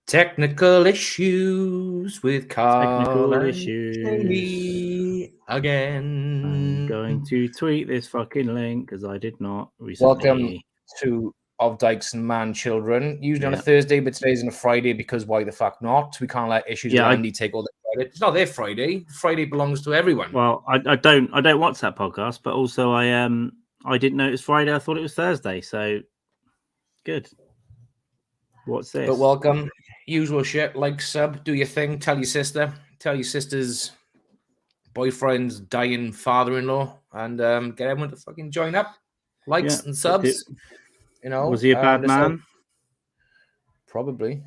Technical issues with Carl Technical and issues. Jamie again. I'm going to tweet this fucking link because I did not recently. Welcome to Of Dykes Mann, children. Usually on a Yeah. Thursday, but today's on a Friday because why the fuck not? We can't let issues with Andy take all the credit. It's not their Friday. Friday belongs to everyone. Well, I don't watch that podcast, but also I didn't know it was Friday. I thought it was Thursday. So good. What's this? But welcome. Usual shit. Like, sub, do your thing. Tell your sister. Tell your sister's boyfriend's dying father-in-law, and get everyone to fucking join up. Likes and subs. You know, was he a bad man? Probably.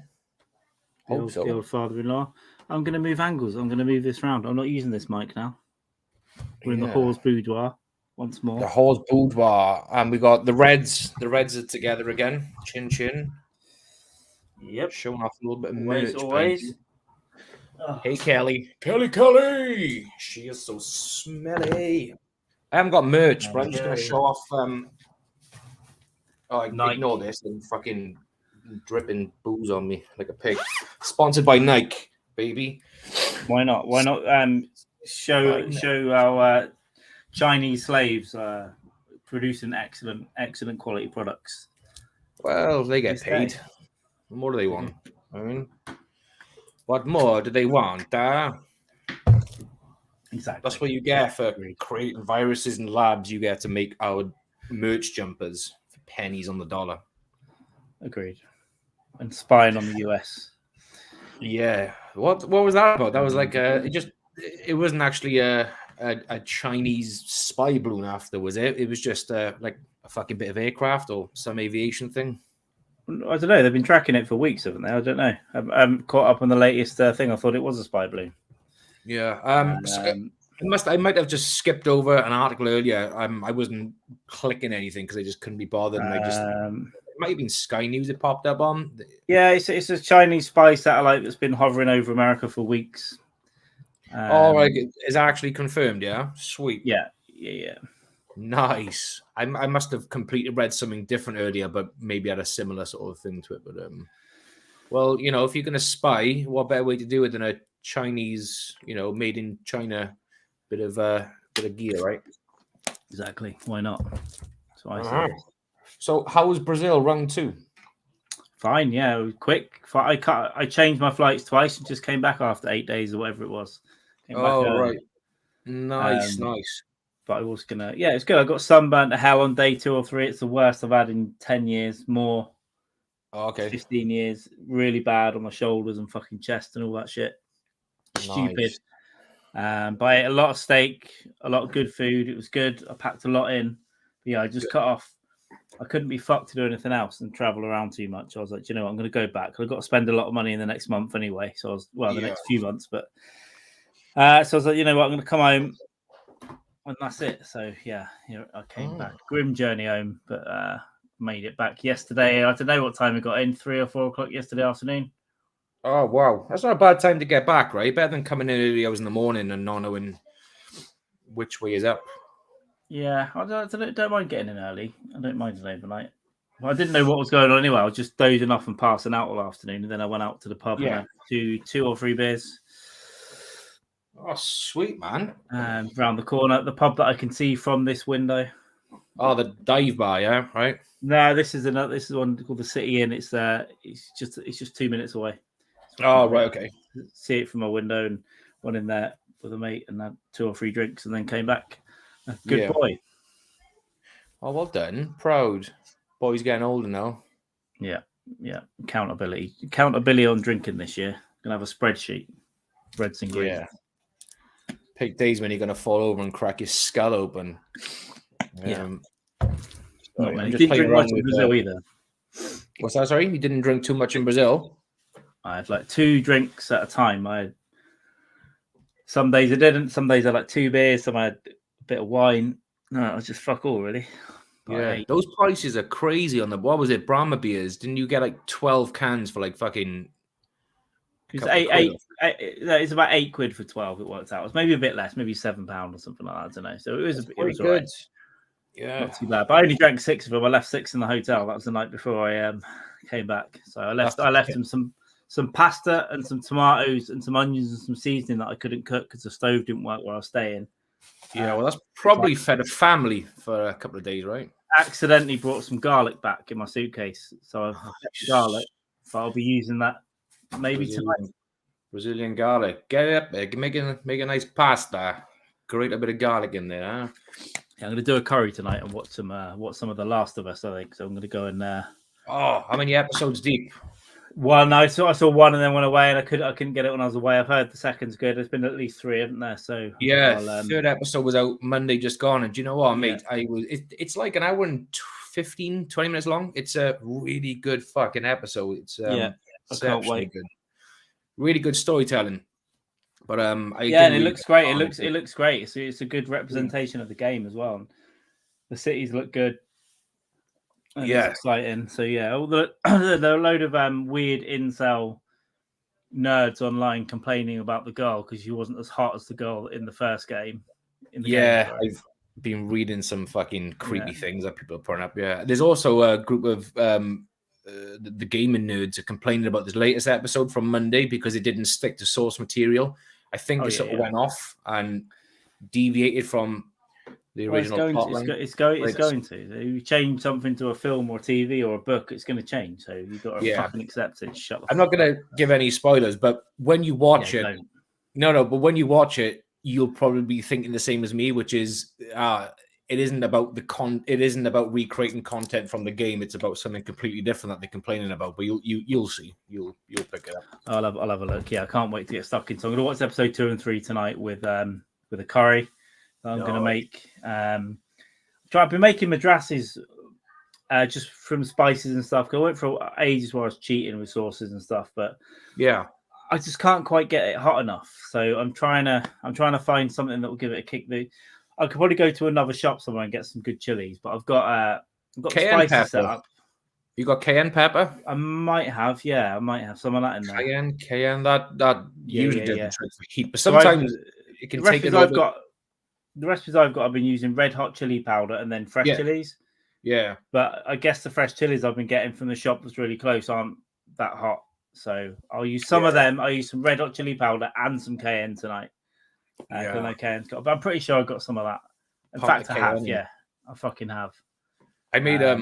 Hope so. The old father-in-law. I'm going to move angles. I'm going to move this round. I'm not using this mic now. We're in the Hall's boudoir once more. The Hall's boudoir, and we got the Reds. The Reds are together again. Chin chin. Yep. Showing off a little bit of merch. Always. Hey, Kelly. Kelly. She is so smelly. I haven't got merch, but I'm just going to show off. Ignore this and fucking dripping booze on me like a pig. Sponsored by Nike, baby. Why not? Show our Chinese slaves producing excellent quality products. Well, they get paid. What more do they want? I mean, what more do they want? Exactly. That's what you get for creating viruses in labs. You get to make our merch jumpers for pennies on the dollar. Agreed. And spying on the US. Yeah. What was that about? That was like it wasn't actually a Chinese spy balloon after, was it? It was just like a fucking bit of aircraft or some aviation thing. I don't know. They've been tracking it for weeks, haven't they? I don't know. I'm caught up on the latest thing. I thought it was a spy balloon. Yeah. I might have just skipped over an article earlier. I wasn't clicking anything because I just couldn't be bothered, and it might have been Sky News it popped up on. Yeah, it's a Chinese spy satellite that's been hovering over America for weeks. All right, it's actually confirmed. Yeah, sweet. Yeah. Nice. I must have completely read something different earlier, but maybe had a similar sort of thing to it. But well, you know, if you're going to spy, what better way to do it than a Chinese, made in China bit of gear, right? Exactly. Why not? That's what I say. So, how was Brazil round 2? Fine. Yeah, it was quick. I changed my flights twice and just came back after 8 days or whatever it was. Right. Nice. But I was gonna. Yeah, it's good. I got sunburnt to hell on day 2 or 3. It's the worst I've had in 10 years. More. Oh, okay. 15 years. Really bad on my shoulders and fucking chest and all that shit. Stupid. Nice. But I ate a lot of steak, a lot of good food. It was good. I packed a lot in. But yeah, I just cut off. I couldn't be fucked to do anything else and travel around too much. I was like, you know what? I'm going to go back. I've got to spend a lot of money in the next month anyway. So the next few months. But so I was like, you know what? I'm going to come home. And that's it. So yeah, I came back. Grim journey home, but made it back yesterday. I don't know what time we got in, 3 or 4 o'clock yesterday afternoon. Oh wow, that's not a bad time to get back, right? Better than coming in early hours in the morning and not knowing which way is up. Yeah, I don't mind getting in early. I don't mind an overnight. Well, I didn't know what was going on anyway. I was just dozing off and passing out all afternoon, and then I went out to the pub and had 2 or 3 beers. Oh, sweet, man. Round the corner, the pub that I can see from this window. Oh, the dive bar, yeah, right? No, this is one called the City Inn. It's just 2 minutes away. Oh, right, okay. See it from my window and went in there with a mate and had 2 or 3 drinks and then came back. Good boy. Oh, well done. Proud. Boy's getting older now. Yeah. Accountability on drinking this year. Gonna have a spreadsheet. Reds and greens. Yeah. Pick days when you're gonna fall over and crack your skull open. Not many. Didn't drink much in Brazil either. What's that? Sorry, you didn't drink too much in Brazil? I had like 2 drinks at a time. Some days I didn't. Some days I had like 2 beers. Some I had a bit of wine. No, it was just fuck all really. Yeah, those prices are crazy on the. What was it? Brahma beers? Didn't you get like 12 cans for like fucking? It's it's about £8 for 12. It worked out. It was maybe a bit less, maybe £7 or something like that. I don't know. So it was good. Right. Yeah, not too bad. But I only drank 6 of them. I left 6 in the hotel. That was the night before I came back. So I left them some some pasta and some tomatoes and some onions and some seasoning that I couldn't cook because the stove didn't work where I was staying. Yeah, well, that's probably fed a family for a couple of days, right? Accidentally brought some garlic back in my suitcase, so I've kept garlic, but I'll be using that maybe tonight. Brazilian garlic. Get it up there. Make a nice pasta. Grate a bit of garlic in there, huh? Yeah, I'm going to do a curry tonight and watch some of The Last of Us, I think. So I'm going to go and. Oh, how many episodes deep? One. I saw one and then went away, and I couldn't get it when I was away. I've heard the second's good. There's been at least 3, haven't there? So yeah, third episode was out Monday just gone, and do you know what, mate? It's like an hour and 15, 20 minutes long. It's a really good fucking episode. It's I can't wait. Good. Really good storytelling. But and it looks great. It looks great. It's a good representation of the game as well. The cities look good. And it's exciting. So there are a load of weird incel nerds online complaining about the girl because she wasn't as hot as the girl in the first game. I've been reading some fucking creepy things that people are putting up. Yeah, there's also a group of the gaming nerds are complaining about this latest episode from Monday because it didn't stick to source material. I think it sort of went off and deviated from the original plot. It's going to. If you change something to a film or TV or a book, it's going to change. So you've got to fucking accept it. I'm not going to give any spoilers, but when you watch it, but when you watch it, you'll probably be thinking the same as me, which is it isn't about it isn't about recreating content from the game. It's about something completely different that they're complaining about. But you'll see. You'll pick it up. I'll have a look. Yeah, I can't wait to get stuck in. So I'm going to watch episode 2 and 3 tonight with a curry. I'm going to make. I've been making madrassis just from spices and stuff. Because I went for ages where I was cheating with sauces and stuff, but I just can't quite get it hot enough. So I'm trying to find something that will give it a kick. I could probably go to another shop somewhere and get some good chilies, but I've got cayenne spices set up. You got cayenne pepper? I might have some of that in there. Cayenne. That usually does the trick for heat, but sometimes it can take a little bit. The recipes I've got, I've been using red hot chili powder and then fresh chilies. Yeah. But I guess the fresh chilies I've been getting from the shop that's really close aren't that hot. So I'll use some of them. I'll use some red hot chili powder and some cayenne tonight. But I'm pretty sure I got some of that. In fact, I have. Yeah, I fucking have. I made a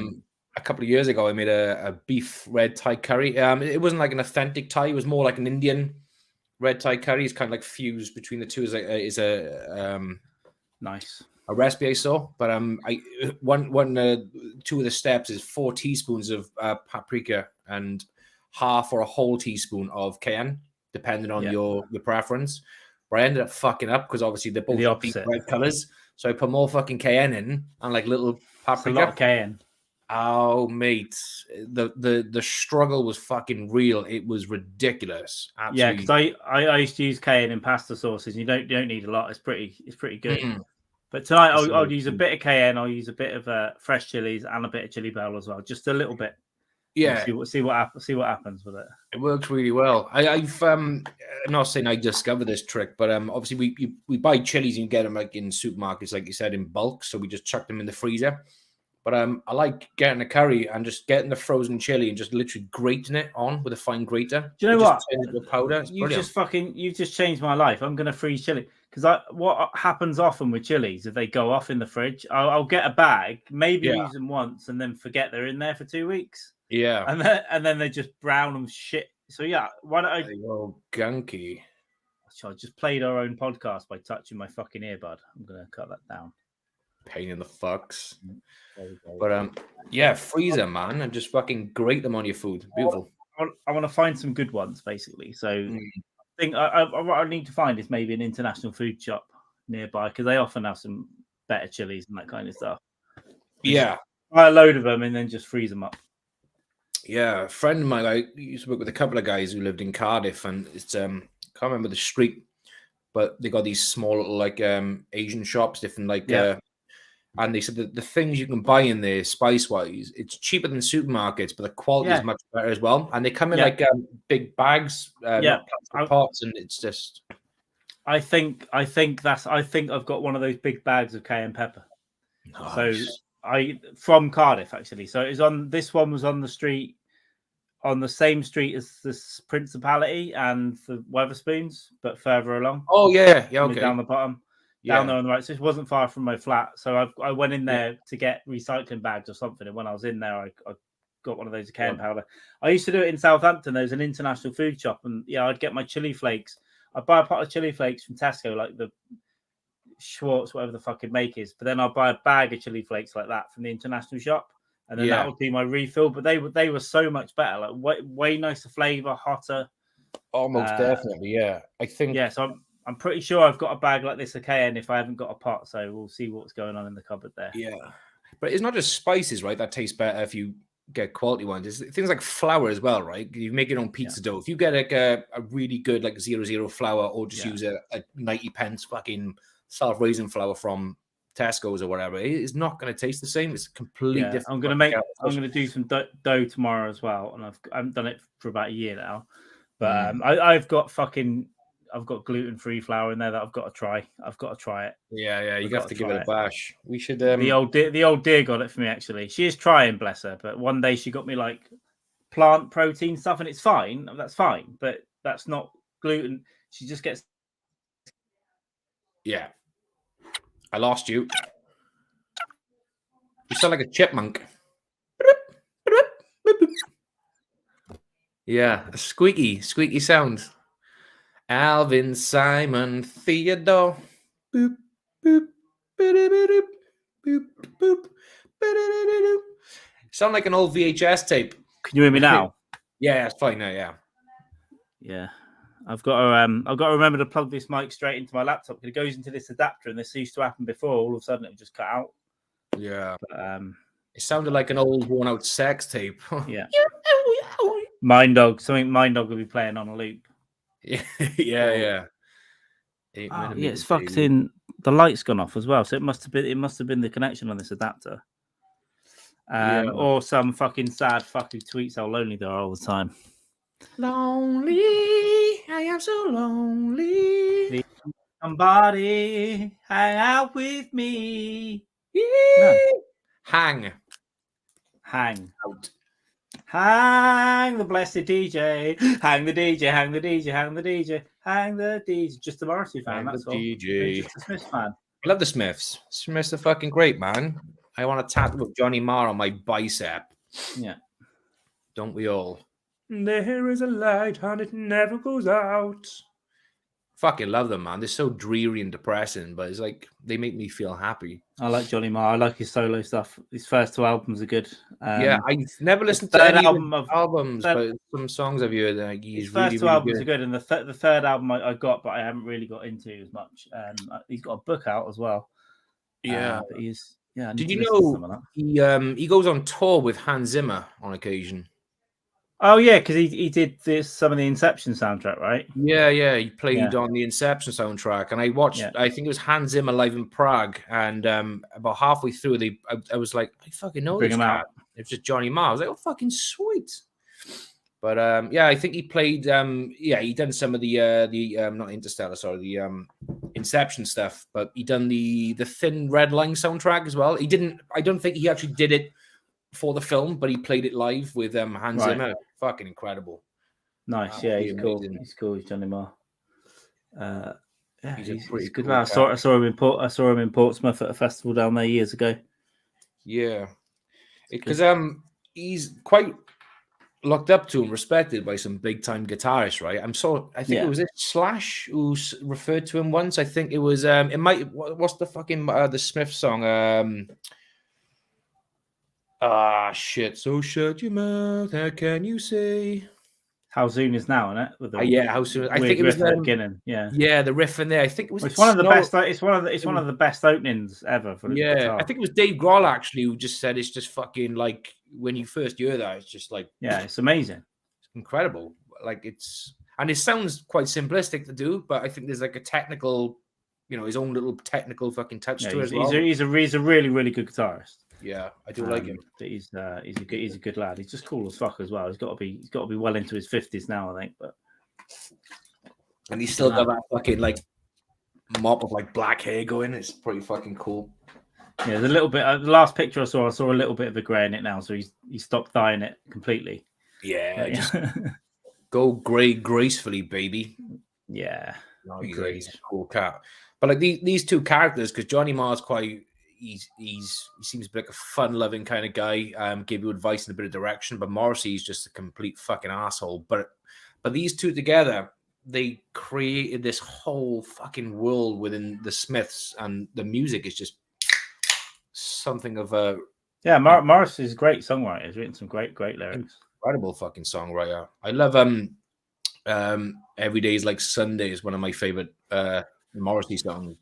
couple of years ago. I made a beef red Thai curry. It wasn't like an authentic Thai. It was more like an Indian red Thai curry. It's kind of like fused between the two. Nice. A recipe I saw, but two of the steps is 4 teaspoons of paprika and half or a whole teaspoon of cayenne, depending on your preference. But I ended up fucking up because obviously they're both deep red colors, so I put more fucking cayenne in and like little paprika. It's a lot of cayenne. Oh, mate, the struggle was fucking real. It was ridiculous. Absolutely. Yeah, because I used to use cayenne in pasta sauces. You don't need a lot. It's pretty good. Mm-hmm. But tonight I'll use a bit of cayenne. I'll use a bit of fresh chilies and a bit of chili powder as well, just a little bit. Yeah, see what happens with it. It works really well. I'm not saying I discovered this trick, but obviously we buy chilies and you get them like in supermarkets, like you said, in bulk. So we just chuck them in the freezer. But I like getting a curry and just getting the frozen chili and just literally grating it on with a fine grater. Do you know what? Into powder. You've just changed my life. I'm going to freeze chili because what happens often with chilies if they go off in the fridge, I'll get a bag, maybe use them once, and then forget they're in there for 2 weeks. Yeah, and then they just brown and shit. So why don't I? Oh, gunky. So I just played our own podcast by touching my fucking earbud. I'm going to cut that down. Pain in the fucks. But freeze them, man, and just fucking grate them on your food. Beautiful. I want to find some good ones, basically. So I think what I need to find is maybe an international food shop nearby because they often have some better chilies and that kind of stuff. Yeah, buy a load of them and then just freeze them up. Yeah, a friend of mine, I used to work with a couple of guys who lived in Cardiff, and it's can't remember the street, but they got these small little like Asian shops, different and they said that the things you can buy in there spice wise, it's cheaper than supermarkets, but the quality is much better as well. And they come in like big bags, not plastic pots, and it's just. I think I've got one of those big bags of cayenne pepper. Nice. So from Cardiff actually. So this one was on the street on the same street as this Principality and the Weatherspoons, but further along. Oh yeah, okay. Down the bottom, down there on the right. So it wasn't far from my flat. So I went in there to get recycling bags or something, and when I was in there, I got one of those cane powder. I used to do it in Southampton. There's an international food shop, and I'd get my chili flakes. I'd buy a pot of chili flakes from Tesco, like the Schwartz, whatever the fucking make is. But then I'd buy a bag of chili flakes like that from the international shop, and then that would be my refill. But they were so much better, like way nicer flavor, hotter. Almost definitely, yeah. I think so. I'm pretty sure I've got a bag like this at KN if I haven't got a pot. So we'll see what's going on in the cupboard there. Yeah, but it's not just spices, right? That tastes better if you get quality ones. It's things like flour as well, right? You make your own pizza dough. If you get like a really good like 00 flour, or just use a 90p fucking self-raising flour from Tesco's or whatever, it's not going to taste the same. It's completely different. I'm going to do some dough tomorrow as well, and I haven't done it for about a year now. But I've got gluten-free flour in there that I've got to try. I've got to try it. Yeah, you have to give it a bash. We should. The old dear got it for me actually. She is trying, bless her. But one day she got me like plant protein stuff, and it's fine. That's fine, but that's not gluten. She just gets. Yeah, I lost you. You sound like a chipmunk. Yeah, a squeaky sound. Alvin, Simon, Theodore. Boop, boop, boop, boop, boop, boop. Sound like an old VHS tape. Can you hear me now? Yeah, it's fine now. Yeah. Yeah, I've got to remember to plug this mic straight into my laptop because it goes into this adapter, and this used to happen before. All of a sudden, it would just cut out. Yeah. But, it sounded like an old worn-out sex tape. Yeah. Mind Dog will be playing on a loop. Yeah. It's fucking the light's gone off as well, so it must have been the connection on this adapter. Or some fucking sad fuck who tweets how lonely they are all the time. Lonely, I am so lonely. Somebody hang out with me. No. Hang out. Hang the blessed DJ. Hang the DJ. Hang the DJ. Hang the DJ. Hang the DJ. Just a Morrissey fan. That's all. DJ. Just a Smiths fan. I love the Smiths. Smiths are fucking great, man. I want to tattoo with Johnny Marr on my bicep. Yeah. Don't we all? There is a light and it never goes out. Fucking love them, man. They're so dreary and depressing, but it's like they make me feel happy. I like Johnny Marr. I like his solo stuff. His first 2 albums are good. I've never listened to any albums, but some songs of yours. His first 2 albums are good, and the third album I got, but I haven't really got into as much. He's got a book out as well. Yeah, but he's Did you know he goes on tour with Hans Zimmer on occasion? Oh yeah, because he did some of the Inception soundtrack, right? Yeah, he played on the Inception soundtrack, and I watched. I think it was Hans Zimmer live in Prague, and about halfway through, I was like, I fucking know this guy. It was just Johnny Marr. I was like, oh, fucking sweet. But I think he played. He done some of the not Interstellar, sorry, the Inception stuff, but he done the Thin Red Line soundtrack as well. He didn't. I don't think he actually did it for the film, but he played it live with Hans Zimmer. Fucking incredible. Nice. He's cool. He's cool. He's Johnny Marr. He's good. Cool I saw him in Portsmouth at a festival down there years ago. Yeah, because he's quite looked up to and respected by some big time guitarists, right? I think it was Slash who referred to him once. I think it was what's the fucking the Smith song? Shit. So shut your mouth. How can you say? How soon is now, isn't it? How soon? I think it was the beginning. Yeah, the riff in there. I think it was. It's one of the best. It's one of the best openings ever. For guitar. I think it was Dave Grohl actually who just said it's just fucking like when you first hear that, it's just like it's amazing, it's incredible. Like it sounds quite simplistic to do, but I think there's like a technical, his own little technical fucking touch to it as well. He's a really really good guitarist. Yeah, I do like him. He's a good lad. He's just cool as fuck as well. He's got to be well into his 50s now, I think. And he's still got that fucking like mop of like black hair going. It's pretty fucking cool. Yeah, there's a little bit. The last picture I saw a little bit of a grey in it now, so he stopped dyeing it completely. Yeah, just go grey gracefully, baby. Yeah, No, agreed. he's a cool cat. But like these two characters, because Johnny Marr's quite he seems like a fun-loving kind of guy. Give you advice and a bit of direction, but Morrissey's just a complete fucking asshole. But these two together, they created this whole fucking world within the Smiths, and the music is just something of a Morrissey's a great songwriter. He's written some great lyrics. incredible fucking songwriter. I love Every Day's Like Sunday is one of my favorite Morrissey songs.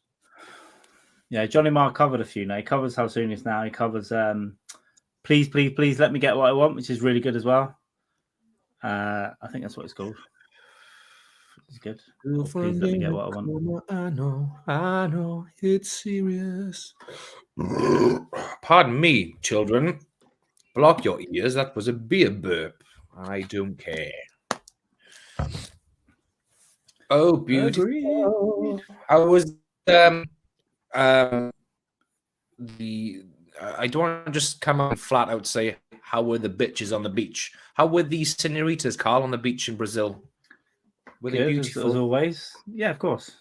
Yeah, Johnny Marr covered a few now. He covers How Soon Is Now. He covers Please, Please, Please Let Me Get What I Want, which is really good as well. I think that's what it's called. It's good. Please let me get what I want. I know, it's serious. Pardon me, children. Block your ears. That was a beer burp. I don't care. Oh, beautiful. How was I don't want to just come out and flat out say how were the bitches on the beach? How were these senoritas, Carl, on the beach in Brazil? Were they beautiful? As always? Yeah, of course.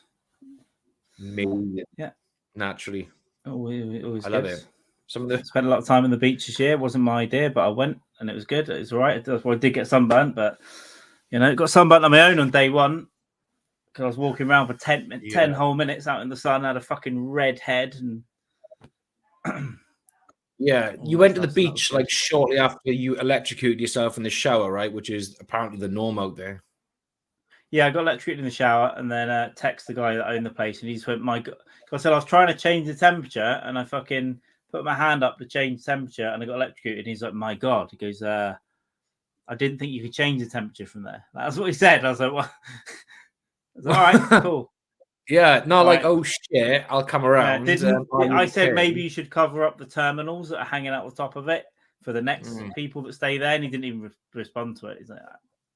Maybe. Yeah. Naturally. Always I love it. Spent a lot of time in the beach this year. It wasn't my idea, but I went and it was good. It was all right. That's why I did get sunburnt, but got sunburnt on my own on day one because I was walking around for 10 whole minutes out in the sun. I had a fucking red head and yeah, you went to the beach like shortly after you electrocuted yourself in the shower, right? Which is apparently the norm out there. Yeah, I got electrocuted in the shower and then text the guy that owned the place, and he just went, "My God!" I said I was trying to change the temperature, and I fucking put my hand up to change temperature, and I got electrocuted. And he's like, "My God!" He goes, "I didn't think you could change the temperature from there." That's what he said. I was like, "What?" I was like, all right, cool. Yeah, not all like, right. Oh shit, I'll come around. Yeah, I said maybe you should cover up the terminals that are hanging out the top of it for the next people that stay there, and he didn't even respond to it. He's like,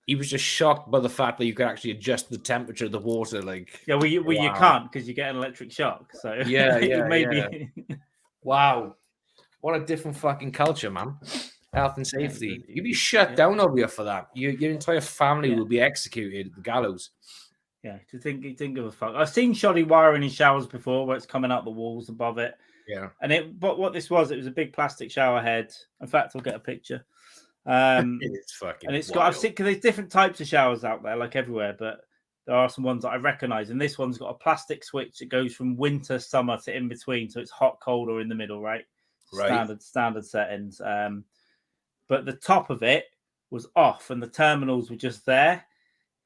he was just shocked by the fact that you could actually adjust the temperature of the water. Like, yeah, you can't because you get an electric shock. So maybe. Wow, what a different fucking culture, man. Health and safety. You'd be shut down over here for that. Your entire family will be executed at the gallows. Yeah, to think he didn't give a fuck. I've seen shoddy wiring in showers before where it's coming out the walls above it. Yeah. But what this was, it was a big plastic shower head. In fact, I'll get a picture. It's fucking and it's wild. got, I've seen, because there's different types of showers out there, like everywhere, but there are some ones that I recognize. And this one's got a plastic switch that goes from winter, summer to in between. So it's hot, cold, or in the middle, right? Standard settings. But the top of it was off and the terminals were just there.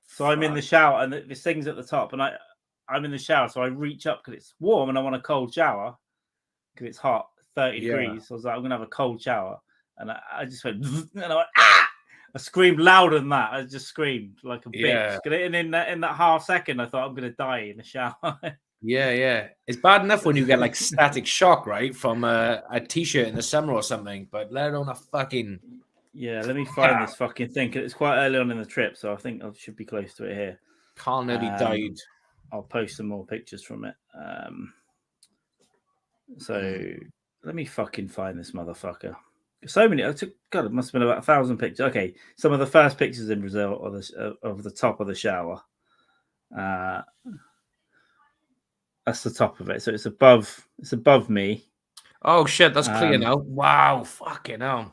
So I'm in the shower and this thing's at the top, and I'm in the shower. So I reach up because it's warm and I want a cold shower because it's hot, 30 degrees. So I was like, I'm gonna have a cold shower, and I just went and I went, ah! I screamed louder than that. I just screamed like a bitch. And in that half second, I thought I'm gonna die in the shower. Yeah. It's bad enough when you get like static shock, right, from a t-shirt in the summer or something, but let alone a fucking. Yeah, let me find this fucking thing. It's quite early on in the trip, so I think I should be close to it here. Carl nearly died. I'll post some more pictures from it. Let me fucking find this motherfucker. So many. God, it must have been about 1,000 pictures. Okay, some of the first pictures in Brazil of the top of the shower. That's the top of it. So it's above me. Oh shit, that's clear now. Wow, fucking hell.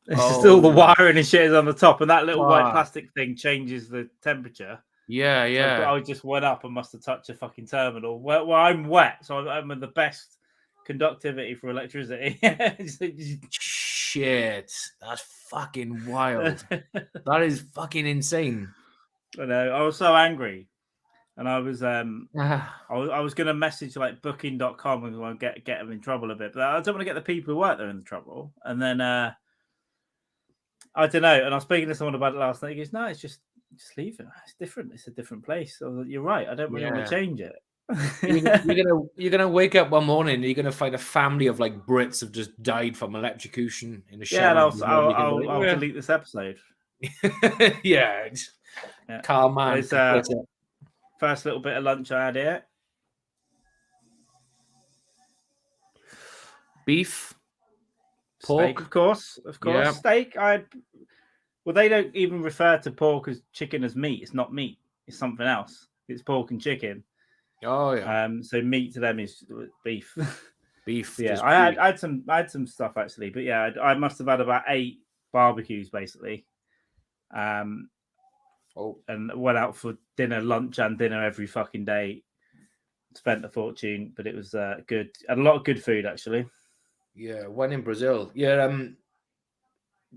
It's still the wiring and shit is on the top, and that little white plastic thing changes the temperature. Yeah. So I just went up and must have touched a fucking terminal. Well, I'm wet, so I'm in the best conductivity for electricity. Shit, that's fucking wild. That is fucking insane. I know. I was so angry, and I was I was going to message like Booking.com and get them in trouble a bit, but I don't want to get the people who work there in trouble. And then I don't know. And I was speaking to someone about it last night. He goes, "No, it's just leave it. It's different. It's a different place." So you're right. I don't really want to change it. you're gonna wake up one morning and you're gonna find a family of like Brits have just died from electrocution in a shower. Yeah, and I'll delete this episode. Yeah. Carl Mann. First little bit of lunch I had here. Beef, pork, steak, of course. Yeah. Steak. I had Well, they don't even refer to pork as chicken as meat. It's not meat. It's something else. It's pork and chicken. Oh yeah. So meat to them is beef. Beef. Yeah, Just I beef. had some stuff actually, but yeah, I must have had about 8 barbecues basically. And went out for dinner, lunch, and dinner every fucking day. Spent a fortune, but it was good. Had a lot of good food actually. Yeah, when in Brazil. Yeah,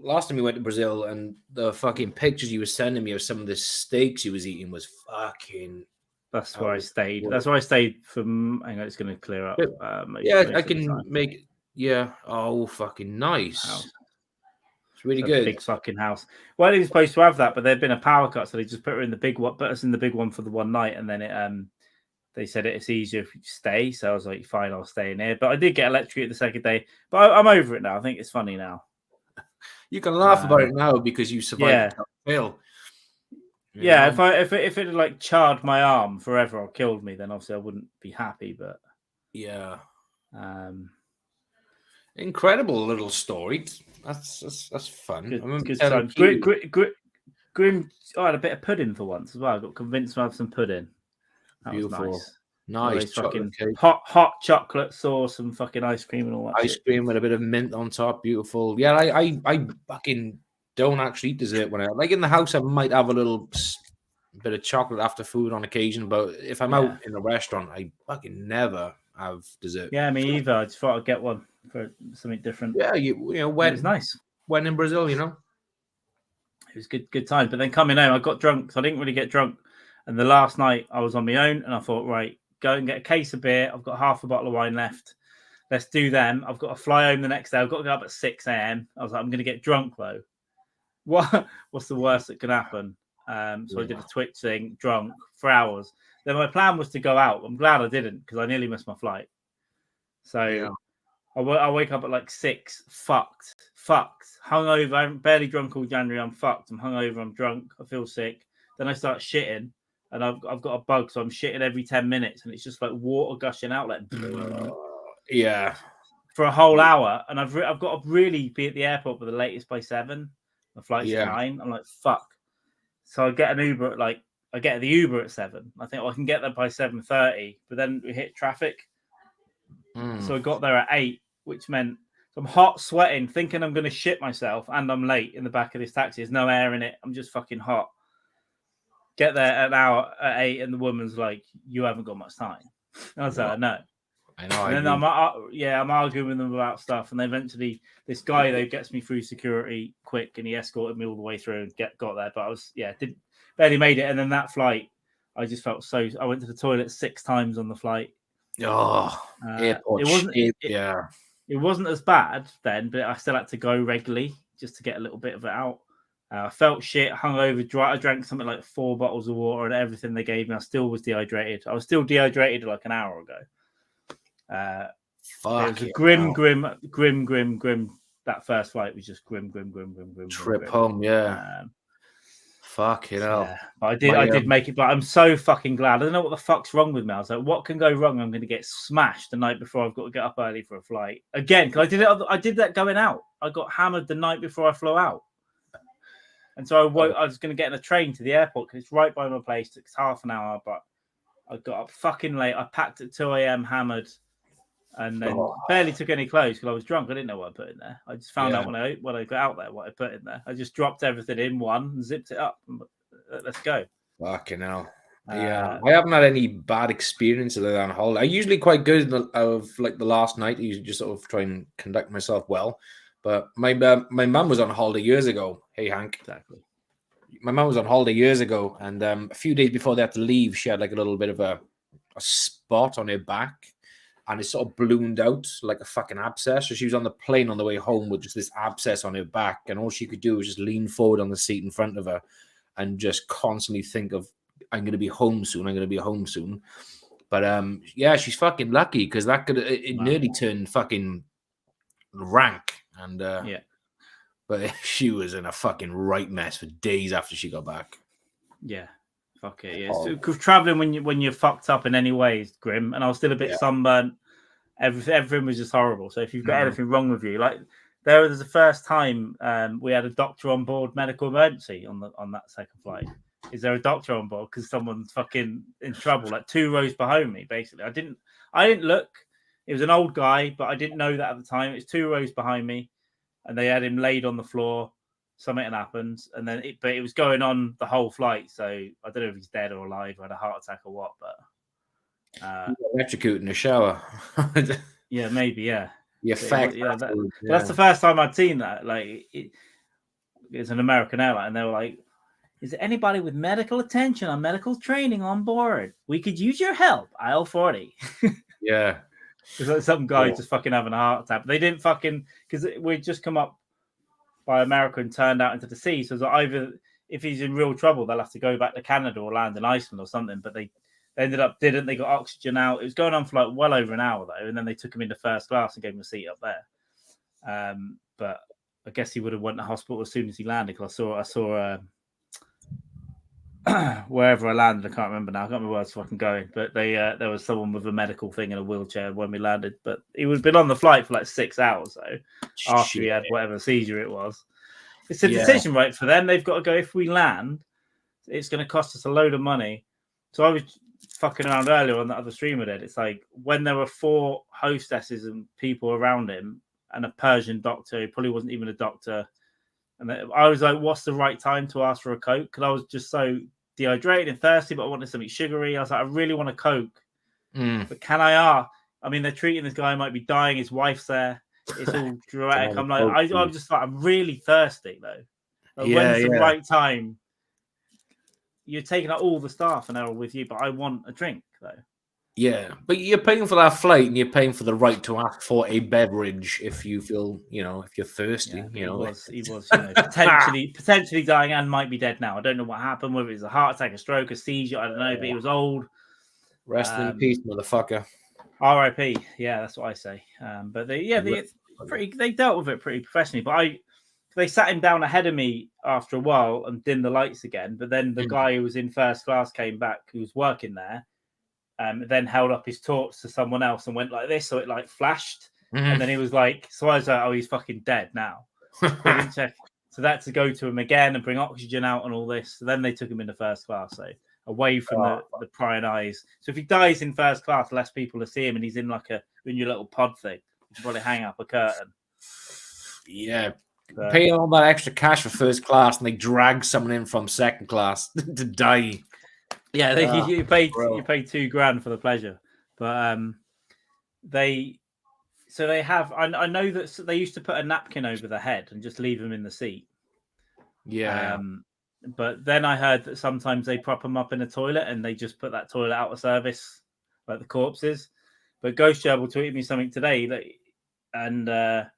last time we went to Brazil, and the fucking pictures you were sending me of some of the steaks you was eating was fucking. That's where I stayed. That's where I stayed from. Hang on, it's going to clear up. Yeah, I can make. Yeah. Oh, fucking nice. House. It's really a good. Big fucking house. Well, they were supposed to have that, but there'd been a power cut, so they just put her in the big one. Put us in the big one for the one night, and then they said it's easier if you stay. So I was like, fine, I'll stay in here. But I did get electrocuted the second day. But I'm over it now. I think it's funny now. You can laugh about it now because you survived the fail. Yeah, if it had like charred my arm forever or killed me, then obviously I wouldn't be happy. But yeah, incredible little story. That's fun. Good time. Grim. I had a bit of pudding for once as well. I got convinced to have some pudding. That Beautiful. was nice fucking cake. hot chocolate sauce and fucking ice cream and all that. Ice cream with a bit of mint on top. Beautiful. Yeah, I fucking don't actually eat dessert when I like in the house. I might have a little bit of chocolate after food on occasion, but if I'm out in a restaurant, I fucking never have dessert. Yeah, me either. I just thought I'd get one for something different. Yeah, you know when it was nice. When in Brazil, you know, it was good time. But then coming home, I got drunk, so I didn't really get drunk. And the last night I was on my own, and I thought, right, go and get a case of beer. I've got half a bottle of wine left. Let's do them. I've got to fly home the next day. I've got to go up at 6 a.m. I was like, I'm going to get drunk though. What's the worst that can happen? So I did a Twitch thing, drunk for hours. Then my plan was to go out. I'm glad I didn't because I nearly missed my flight. So I wake up at like 6, fucked, hungover. I'm barely drunk all January. I'm fucked. I'm hungover. I'm drunk. I feel sick. Then I start shitting. And I've got a bug, so I'm shitting every 10 minutes, and it's just like water gushing out, like for a whole hour. And I've got to really be at the airport for the latest by 7. The flight's at 9. I'm like, fuck. So I get an Uber at I get the Uber at 7. I think I can get there by 7:30, but then we hit traffic. So I got there at 8, which meant I'm hot, sweating, thinking I'm going to shit myself, and I'm late in the back of this taxi. There's no air in it. I'm just fucking hot. Get there at an hour at 8, and the woman's like, "You haven't got much time." I was like, "No." I know. And then I'm arguing with them about stuff, and eventually this guy though gets me through security quick, and he escorted me all the way through and got there. But I was barely made it, and then that flight, I just felt so. I went to the toilet 6 times on the flight. Airport. It wasn't as bad then, but I still had to go regularly just to get a little bit of it out. I felt shit, hungover, dry. I drank something like 4 bottles of water and everything they gave me. I still was dehydrated. I was still dehydrated like an hour ago. It was a grim. That first flight was just grim. Trip home, yeah. Fuck it hell. But I did make it. But I'm so fucking glad. I don't know what the fuck's wrong with me. I was like, what can go wrong? I'm going to get smashed the night before. I've got to get up early for a flight again. Because I did that going out. I got hammered the night before I flew out. And so I was going to get in a train to the airport because it's right by my place. It took half an hour, but I got up fucking late. I packed at 2 a.m. hammered, and then barely took any clothes because I was drunk. I didn't know what I put in there. I just found out when I got out there what I put in there. I just dropped everything in one and zipped it up. And let's go. Fucking hell. Yeah, I haven't had any bad experiences on holiday. I'm usually quite good of like the last night. I usually just sort of try and conduct myself well. But my mum was on holiday years ago. Hey, Hank. Exactly. My mum was on holiday years ago, and a few days before they had to leave, she had like a little bit of a spot on her back, and it sort of ballooned out like a fucking abscess. So she was on the plane on the way home with just this abscess on her back, and all she could do was just lean forward on the seat in front of her and just constantly think of, I'm going to be home soon. I'm going to be home soon. But yeah, she's fucking lucky because that could nearly turned fucking rank. And but she was in a fucking right mess for days after she got back. Yeah, fuck it. Yeah, because traveling when you're fucked up in any way is grim. And I was still a bit sunburnt. Everything was just horrible. So if you've got anything wrong with you, like there was the first time we had a doctor on board medical emergency on that second flight. Is there a doctor on board because someone's fucking in trouble? Like 2 rows behind me, basically. I didn't look. It was an old guy, but I didn't know that at the time. It's 2 rows behind me, and they had him laid on the floor. Something had happened, and then it was going on the whole flight. So I don't know if he's dead or alive, or had a heart attack or what. But electrocuted in the shower. Yeah, maybe. Yeah. That's the first time I'd seen that. Like it's an American airline, and they were like, "Is there anybody with medical attention or medical training on board? We could use your help." Aisle 40. Yeah. It's like some guy just fucking having a heart attack. They didn't fucking because we'd just come up by America and turned out into the sea. So it's like either if he's in real trouble, they'll have to go back to Canada or land in Iceland or something. But they ended up didn't. They got oxygen out. It was going on for like well over an hour though, and then they took him into first class and gave him a seat up there. But I guess he would have went to hospital as soon as he landed because I saw wherever I landed. I can't remember now. I can't remember where I was fucking going. But there was someone with a medical thing in a wheelchair when we landed. But he would have been on the flight for like 6 hours though, after he had whatever seizure it was. It's a decision, right, for them. They've got to go, if we land, it's going to cost us a load of money. So I was fucking around earlier on that other stream I did. It's like when there were 4 hostesses and people around him and a Persian doctor who probably wasn't even a doctor. And I was like, what's the right time to ask for a Coke? Because I was just so dehydrated and thirsty, but I wanted something sugary. I was like, I really want a Coke. But can I ask? I mean, they're treating this guy, might be dying. His wife's there. It's all dramatic. I'm like, I'm just like, I'm really thirsty though. Like, when's the right time? You're taking out all the staff and they're all with you, but I want a drink though. Yeah, but you're paying for that flight and you're paying for the right to ask for a beverage if you feel, if you're thirsty. He was potentially dying and might be dead now. I don't know what happened, whether it was a heart attack, a stroke, a seizure. I don't know, but he was old. Rest in peace, motherfucker. R.I.P. Yeah, that's what I say. But they dealt with it pretty professionally. But they sat him down ahead of me after a while and dimmed the lights again. But then the guy who was in first class came back, who was working there. Then held up his torch to someone else and went like this, so it like flashed, and then he was like, so I was like, oh, he's fucking dead now. Didn't check. So that to go to him again and bring oxygen out and all this. So then they took him into first class, so away from the prying eyes. So if he dies in first class, less people will see him, and he's in like in your little pod thing. You can probably hang up a curtain. Yeah. Pay all that extra cash for first class, and they drag someone in from second class to die. Yeah, you pay $2,000 for the pleasure, but they have. I know that they used to put a napkin over the head and just leave them in the seat. Yeah. But then I heard that sometimes they prop them up in a toilet and they just put that toilet out of service, like the corpses. But Ghost Gerbil tweeted me something today and the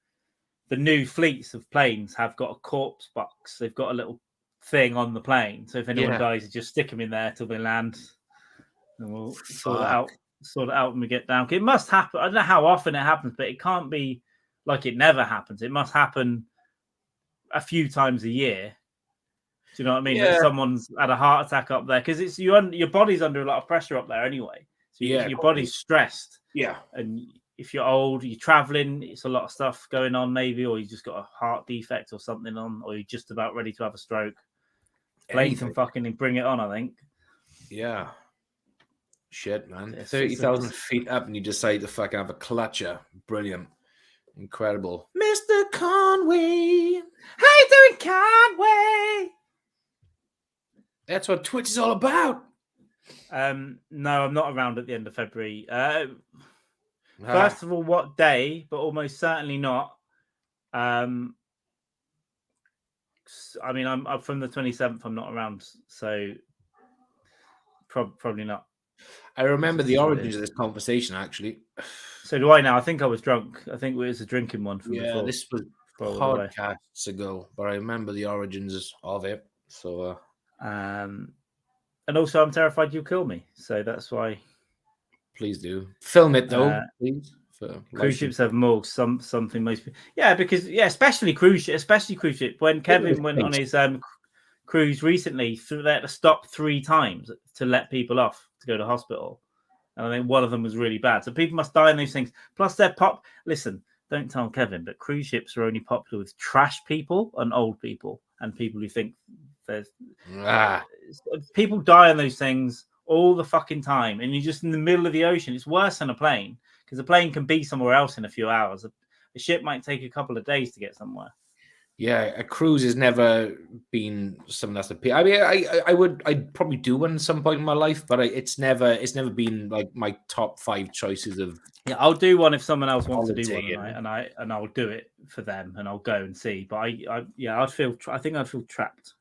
new fleets of planes have got a corpse box. They've got a little thing on the plane, so if anyone dies, you just stick them in there till they land, and we'll sort it out when we get down. It must happen. I don't know how often it happens, but it can't be like it never happens. It must happen a few times a year. Do you know what I mean? That someone's had a heart attack up there, because it's your body's under a lot of pressure up there anyway. So your body's stressed. Yeah, and if you're old, you're traveling, it's a lot of stuff going on, maybe, or you just got a heart defect or something on, or you're just about ready to have a stroke. Plane can fucking bring it on, I think. Yeah. Shit, man. 30,000 feet up and you decide to fucking have a clutcher. Brilliant. Incredible. Mr. Conway. How you doing, Conway? That's what Twitch is all about. No, I'm not around at the end of February. First of all, what day? But almost certainly not. I mean, I'm from the 27th. I'm not around, so probably not. I remember the origins of this conversation, actually. So do I now. I think I was drunk. I think it was a drinking one from before. This was podcasts ago, but I remember the origins of it. So, and also, I'm terrified you'll kill me. So that's why. Please do film it, though, please. Cruise ships have more something most people. Yeah, because especially cruise ship. When Kevin went on his cruise recently, they had to stop 3 times to let people off to go to hospital, and I think one of them was really bad. So people must die in these things. Plus, they're Listen, don't tell Kevin, but cruise ships are only popular with trash people and old people and people who think there's people die on those things all the fucking time, and you're just in the middle of the ocean. It's worse than a plane because a plane can be somewhere else in a few hours. A ship might take a couple of days to get somewhere. Yeah, a cruise has never been something that's appeal. I mean, I'd probably do one at some point in my life, but it's never been like my top 5 choices of. Yeah, I'll do one if someone else wants to do holiday, one, and I'll do it for them, and I'll go and see. But I think I'd feel trapped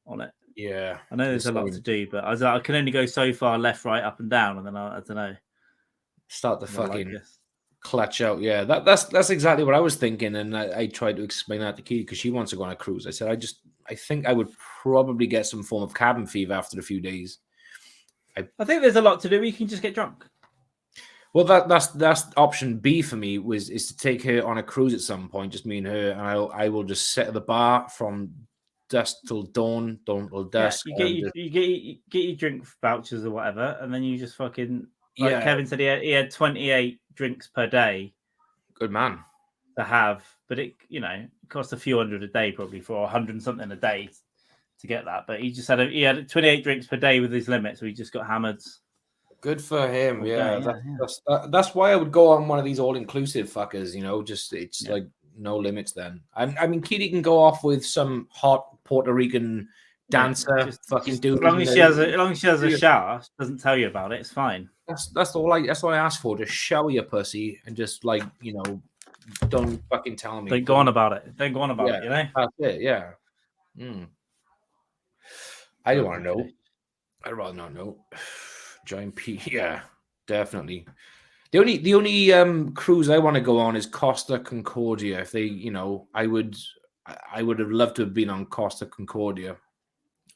on it. Yeah, I know there's a lot to do, but I can only go so far left, right, up, and down, and then I don't know. Start the fucking clutch out. Yeah, that's exactly what I was thinking, and I tried to explain that to Kitty because she wants to go on a cruise. I said I think I would probably get some form of cabin fever after a few days. I think there's a lot to do. You can just get drunk. Well, that's option B for me is to take her on a cruise at some point, just me and her, and I will just sit at the bar from dusk till dawn till dusk. Yeah, you get your drink vouchers or whatever, and then you just fucking like Kevin said he had 28 drinks per day. Good man to have, but it costs a few hundred a day probably for 100 something a day to get that. But he had 28 drinks per day with his limit, so he just got hammered. Good for him. That's why I would go on one of these all-inclusive fuckers. Just it's like no limits. Then I mean, Kitty can go off with some hot Puerto Rican dancer, fucking dude. As long as she has a shower, she doesn't tell you about it. It's fine. That's all I asked for. Just shower your pussy and just don't fucking tell me. Don't go on about it. Don't go on about it. That's it. Yeah. I don't want to know. I'd rather not know. Giant P. Yeah, definitely. The only cruise I want to go on is Costa Concordia. If they, I would have loved to have been on Costa Concordia.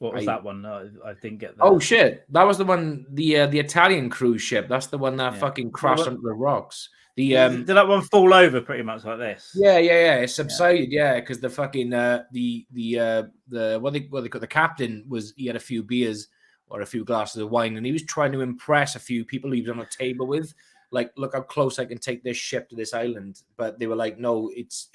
What was that one? No, I didn't get that. Oh shit, that was the one. The Italian cruise ship. That's the one that fucking crashed onto the rocks. Did that one fall over pretty much like this? Yeah. It subsided. Yeah, because the fucking what they call the captain he had a few beers or a few glasses of wine, and he was trying to impress a few people he was on a table with, like, look how close I can take this ship to this island. But they were like, no, it's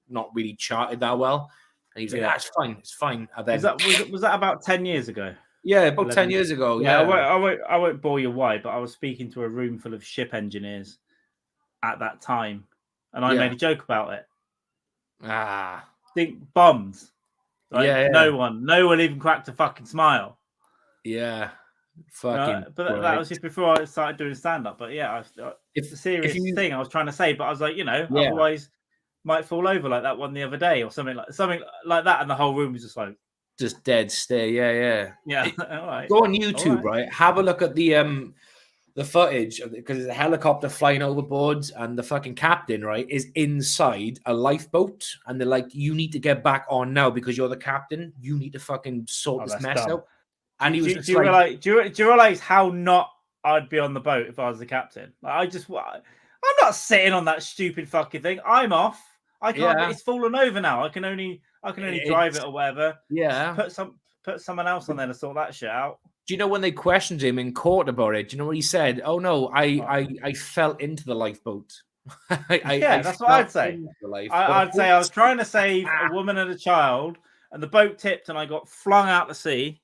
not really charted that well. And he was like, it's fine. And then, was that about 10 years ago? Yeah, about 10 years ago. Yeah, I won't bore you why, but I was speaking to a room full of ship engineers at that time, and I made a joke about it. Think bombs. Like, no one even cracked a fucking smile. Yeah, fucking. But that was just before I started doing stand-up. But yeah, it's a serious thing I was trying to say. But I was like, otherwise might fall over like that one the other day or something like that, and the whole room was just dead stare. Yeah. All right. Go on YouTube, right? Have a look at the footage because there's a helicopter flying overboard, and the fucking captain, right, is inside a lifeboat, and they're like, "You need to get back on now because you're the captain. You need to fucking sort this mess out." And he was do you realize how not I'd be on the boat if I was the captain? Like, I'm not sitting on that stupid fucking thing. I'm off. I can't. It's fallen over now. I can only drive it or whatever. Yeah. Put someone else on there to sort that shit out. Do you know when they questioned him in court about it? Do you know what he said? Oh no, I fell into the lifeboat. That's what I'd say. I'd say I was trying to save a woman and a child, and the boat tipped, and I got flung out to sea.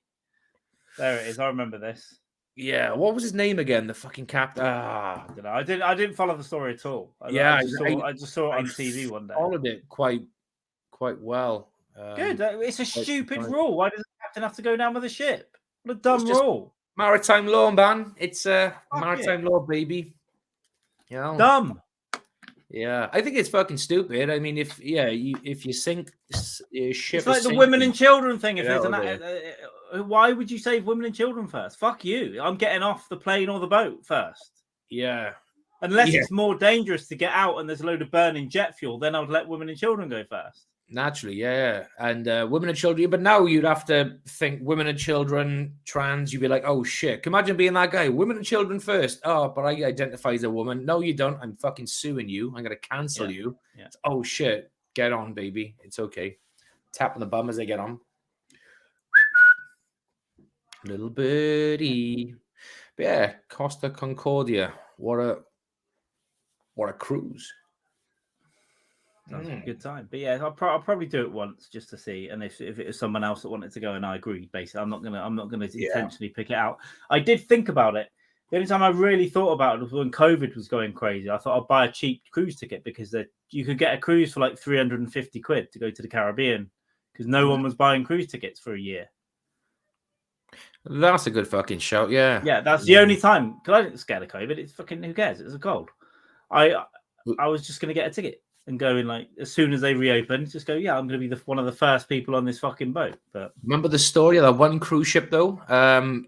There it is. I remember this. Yeah, what was his name again? The fucking captain. I don't know. I didn't follow the story at all. I just saw it on TV one day. Followed it quite well. Good. It's a stupid rule. Why does the captain have to go down with the ship? What a dumb rule. Maritime law, man. It's maritime law, baby. Dumb. Yeah, I think it's fucking stupid. I mean, if you sink your ship, it's like the women and children thing. Why would you save women and children first? Fuck you. I'm getting off the plane or the boat first. Yeah. Unless it's more dangerous to get out and there's a load of burning jet fuel, then I would let women and children go first. Naturally, yeah. And women and children, but now you'd have to think women and children, trans, you'd be like, oh shit. Imagine being that guy. Women and children first. Oh, but I identify as a woman. No, you don't. I'm fucking suing you. I'm going to cancel you. Yeah. Oh shit. Get on, baby. It's okay. Tapping the bum as they get on. Little birdie. But yeah, Costa Concordia. What a cruise. Sounds like a good time. But yeah, I'll probably do it once just to see. And if it was someone else that wanted to go, and I agree, basically, I'm not gonna intentionally pick it out. I did think about it. The only time I really thought about it was when COVID was going crazy. I thought I'd buy a cheap cruise ticket because you could get a cruise for like 350 quid to go to the Caribbean because no one was buying cruise tickets for a year. That's a good fucking shout. Yeah. Yeah, that's the only time. Because I didn't scare of COVID. It's fucking, who cares? It's a cold. I was just gonna get a ticket and go in like as soon as they reopen. Just go. Yeah, I'm gonna be one of the first people on this fucking boat. But remember the story of that one cruise ship though?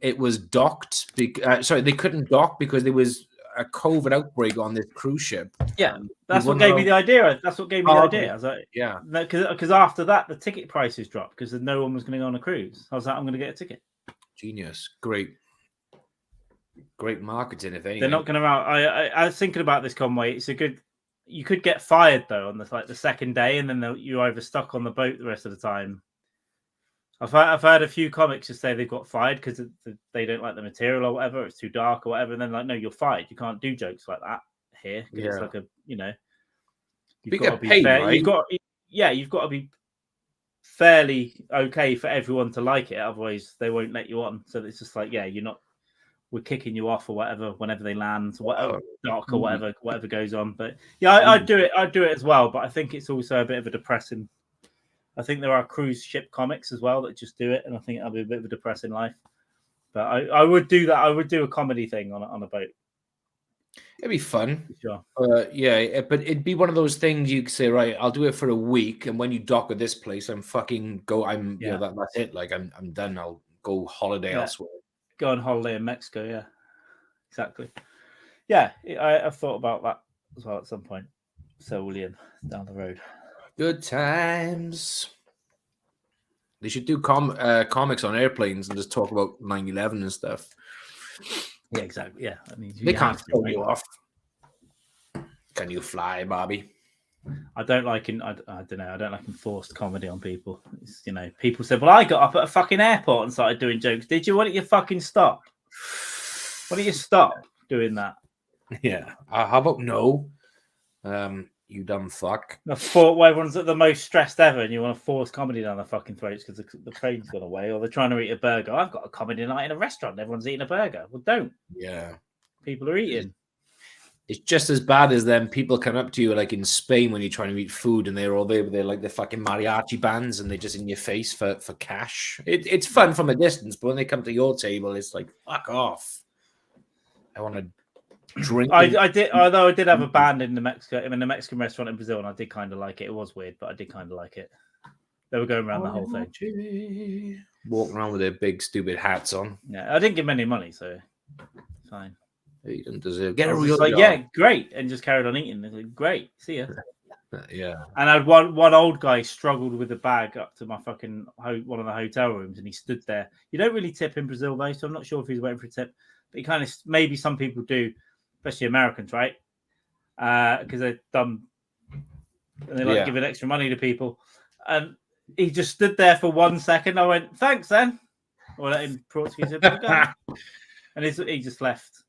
It was docked. Sorry, they couldn't dock because there was a COVID outbreak on this cruise ship. Yeah, that's what gave me the idea. That's what gave me the idea. I was like, yeah, because after that the ticket prices dropped because no one was going to go on a cruise. I was like, I'm going to get a ticket. Genius, great marketing. If anything, they're not going to. I was thinking about this, Conway. It's a good. You could get fired though on the second day, and then you're either stuck on the boat the rest of the time. I've heard a few comics just say they've got fired because they don't like the material or whatever. It's too dark or whatever. And then like, no, you're fired. You can't do jokes like that here. Yeah. It's like you've got to be fair. Right? You've got to be fairly okay for everyone to like it. Otherwise, they won't let you on. So it's just like, we're kicking you off or whatever whenever they land, whatever dark or whatever goes on. But yeah, I'd do it. I'd do it as well. But I think it's also a bit of a depressing. I think there are cruise ship comics as well that just do it, and I think it'll be a bit of a depressing life. But I would do that. I would do a comedy thing on a boat. It'd be fun. Sure. Yeah, but it'd be one of those things you could say, right, I'll do it for a week, and when you dock at this place, that's it. Like I'm done. I'll go holiday elsewhere. Go on holiday in Mexico. Yeah, exactly. Yeah, I've thought about that as well at some point. Solian down the road. Good times. They should do comics on airplanes and just talk about 9/11 and stuff. Yeah, exactly. Yeah, I mean, they can't throw you off. Can you fly, Bobby? I don't like I don't know. I don't like enforced comedy on people. It's, people said, "Well, I got up at a fucking airport and started doing jokes." Did you? Why don't you fucking stop? Why don't you stop doing that? Yeah. How about no? You dumb fuck. Everyone's at the most stressed ever, and you want to force comedy down their fucking throats because the train's gone away, or they're trying to eat a burger. I've got a comedy night in a restaurant. And everyone's eating a burger. Well, don't. Yeah. People are eating. It's just as bad as them people come up to you like in Spain when you're trying to eat food, and they're all there with the fucking mariachi bands, and they're just in your face for cash. It's fun from a distance, but when they come to your table, it's like fuck off. I want to drink. I did, although I did have a band in the Mexican restaurant in Brazil, and I did kind of like it. It was weird, but I did kind of like it. They were going around the whole thing, walking around with their big stupid hats on. Yeah, I didn't give them any money, so fine. You don't deserve. Get a real job. Yeah, great, and just carried on eating. Like, great, see ya. Yeah. And I had one old guy struggled with a bag up to my fucking one of the hotel rooms, and he stood there. You don't really tip in Brazil though, so I'm not sure if he's waiting for a tip, but he kind of maybe some people do. Especially Americans, right? Because they're dumb and they like giving extra money to people. And he just stood there for 1 second. I went, "Thanks, then." Or in Portuguese, and he just left.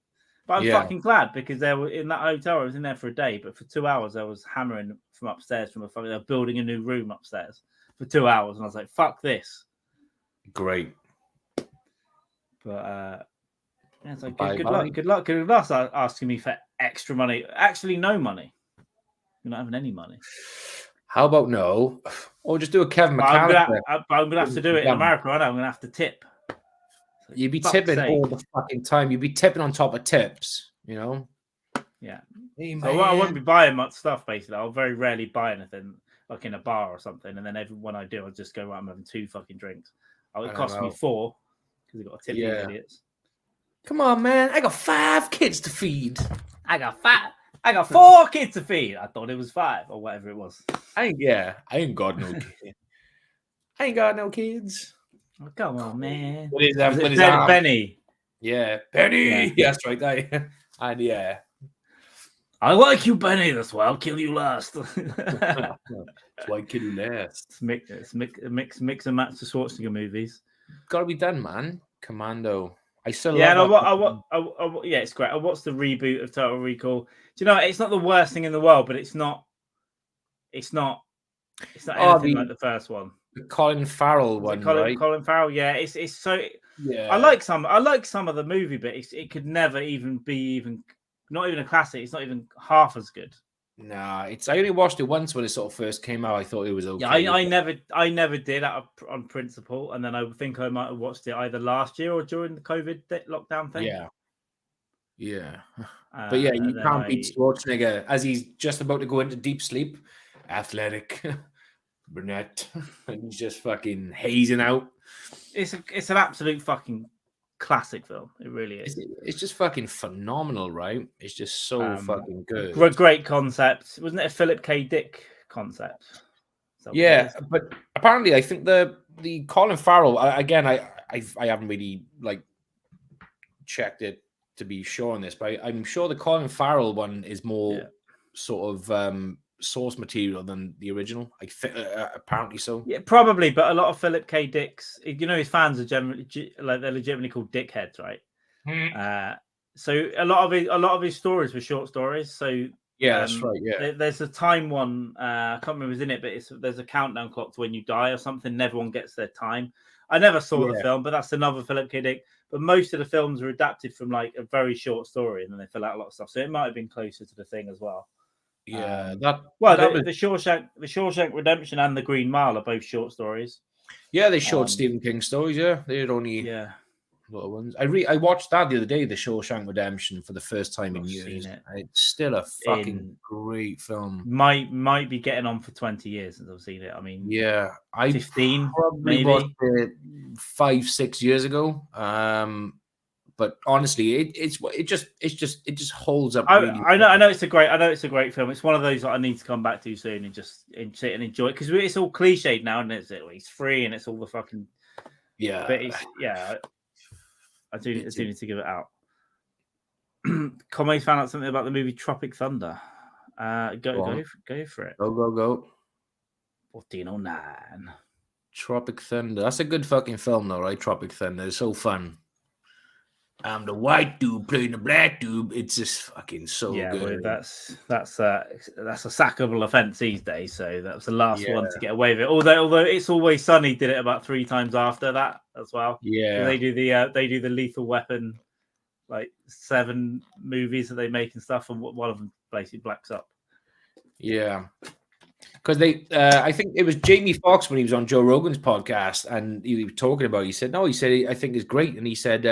But I'm fucking glad because they were in that hotel. I was in there for a day, but for 2 hours I was hammering from upstairs they're building a new room upstairs for 2 hours, and I was like, "Fuck this." Great. But yeah, it's like good luck asking me for extra money. Actually, no money. You're not having any money. How about no? Or just do a Kevin McAllister. I'm gonna have to do it in America, aren't I? I'm gonna have to tip. You'd be tipping all the fucking time. You'd be tipping on top of tips, Yeah. Hey, so I won't be buying much stuff, basically. I'll very rarely buy anything, like in a bar or something. And then when I do, I'll just go, I'm having 2 fucking drinks. It cost me 4 because I got a tip, you idiots. Come on, man. I got 5 kids to feed. I got 4 kids to feed. I thought it was 5 or whatever it was. I ain't got no kids. I ain't got no kids. Oh, come on, man. What is that? Benny. Yeah, Benny. Yeah. That's right. And yeah. I like you, Benny. That's why I'll kill you last. That's why I kill you last. Mix and match the Schwarzenegger movies. Got to be done, man. Commando. I still it's great. I watched the reboot of Total Recall. Do you know, it's not the worst thing in the world, but it's not it's not Oh, anything like the first one. the Colin Farrell Was it one, right? Colin Farrell? Yeah, it's so. Yeah. I like some of the movie, but it could never even be not even a classic. It's not even half as good. Nah, I only watched it once when it sort of first came out. I thought it was Yeah, okay. I never did on principle, and then I think I might have watched it either last year or during the COVID lockdown thing. Yeah. But yeah, you can't beat Schwarzenegger as he's just about to go into deep sleep. Athletic, brunette, and he's just fucking hazing out. It's an absolute fucking classic film. It really is. It's just fucking phenomenal, right? It's just so fucking good. Great concept. Wasn't it a Philip K. Dick concept? Yeah, but apparently, I think the Colin Farrell again. I haven't really like checked it to be sure on this, but I'm sure the Colin Farrell one is more sort of source material than the original. I think apparently so. Yeah, probably. But a lot of Philip K. Dick's, his fans are generally like they're legitimately called dickheads, right? So a lot of his stories were short stories. So yeah, that's right. Yeah, there's a time one. I can't remember who's in it, but there's a countdown clock to when you die or something. And everyone gets their time. I never saw the film, but that's another Philip K. Dick. But most of the films are adapted from like a very short story, and then they fill out a lot of stuff. So it might have been closer to the thing as well. Yeah, the Shawshank Redemption and The Green Mile are both short stories. Yeah, they showed Stephen King stories. Yeah, they had only little ones. I watched that the other day, The Shawshank Redemption, for the first time in years. It's still a fucking great film. Might be getting on for 20 years since I've seen it. I mean, yeah, I 15 probably maybe watched it 5-6 years ago. But honestly, it just holds up. Really I know it's a great film. It's one of those that I need to come back to soon and just sit and enjoy it, because it's all cliched now, and it's free and it's all the fucking But I do need to give it out. Conway's found out something about the movie Tropic Thunder. Go for it. Go. 1409. Tropic Thunder. That's a good fucking film, though, right? Tropic Thunder. It's so fun. I'm the white dude playing the black dude. It's just fucking so good. Well, that's a sackable offence these days. So that was the last one to get away with it. Although It's Always Sunny did it about 3 times after that as well. Yeah, they do the Lethal Weapon, like 7 movies that they make and stuff, and one of them basically blacks up. Yeah. Because I think it was Jamie Foxx when he was on Joe Rogan's podcast, and he was talking about it. He said, I think it's great. And he said,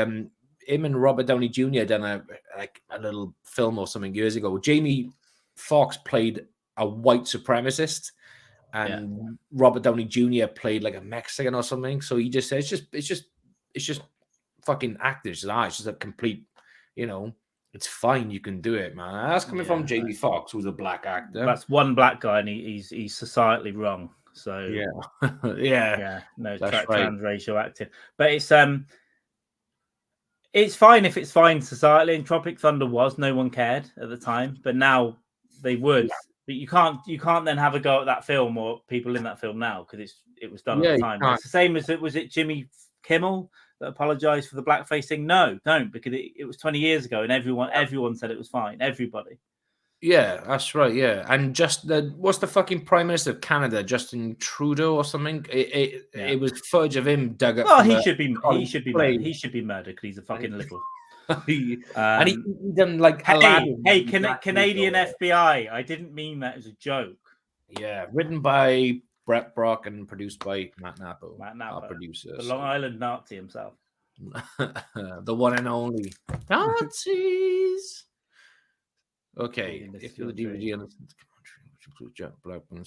him and Robert Downey Jr. done a little film or something years ago. Jamie Foxx played a white supremacist, and Robert Downey Jr. played like a Mexican or something. So he just said, it's just fucking actors. It's just a complete, it's fine. You can do it, man. That's coming from Jamie Foxx, who's a black actor. That's one black guy, and he's societally wrong. So yeah, no, transracial acting, but it's fine if it's fine societally. And Tropic Thunder no one cared at the time, but now they would. Yeah. But you can't then have a go at that film or people in that film now, because it was done at the time. It's the same as was it Jimmy Kimmel that apologized for the blackface thing? No, don't, because it was 20 years ago, and everyone said it was fine. Everybody. Yeah, that's right. Yeah, and what's the fucking Prime Minister of Canada, Justin Trudeau or something? It was footage of him dug up. Well, he should be murdered. He should be murdered because he's a fucking little. And he done like Canadian FBI. I didn't mean that as a joke. Yeah, written by Brett Brock and produced by Matt Napa, our producer, the Long Island Nazi himself, the one and only Nazis. Okay, if you're the DVD on the country, which includes Jack Blackman.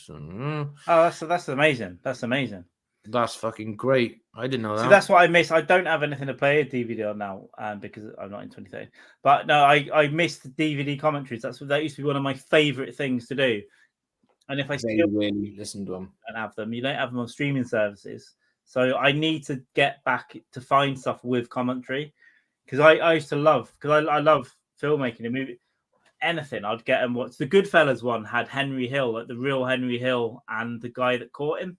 That's amazing. That's amazing. That's fucking great. I didn't know that. So that's what I miss. I don't have anything to play a DVD on now, because I'm not in 2030. But no, I missed the DVD commentaries. That used to be one of my favorite things to do. And if I still really listen to them and have them, you don't have them on streaming services. So I need to get back to find stuff with commentary, because I used to love, because I love filmmaking and movie. Anything I'd get and watch. The Goodfellas one had Henry Hill, like the real Henry Hill, and the guy that caught him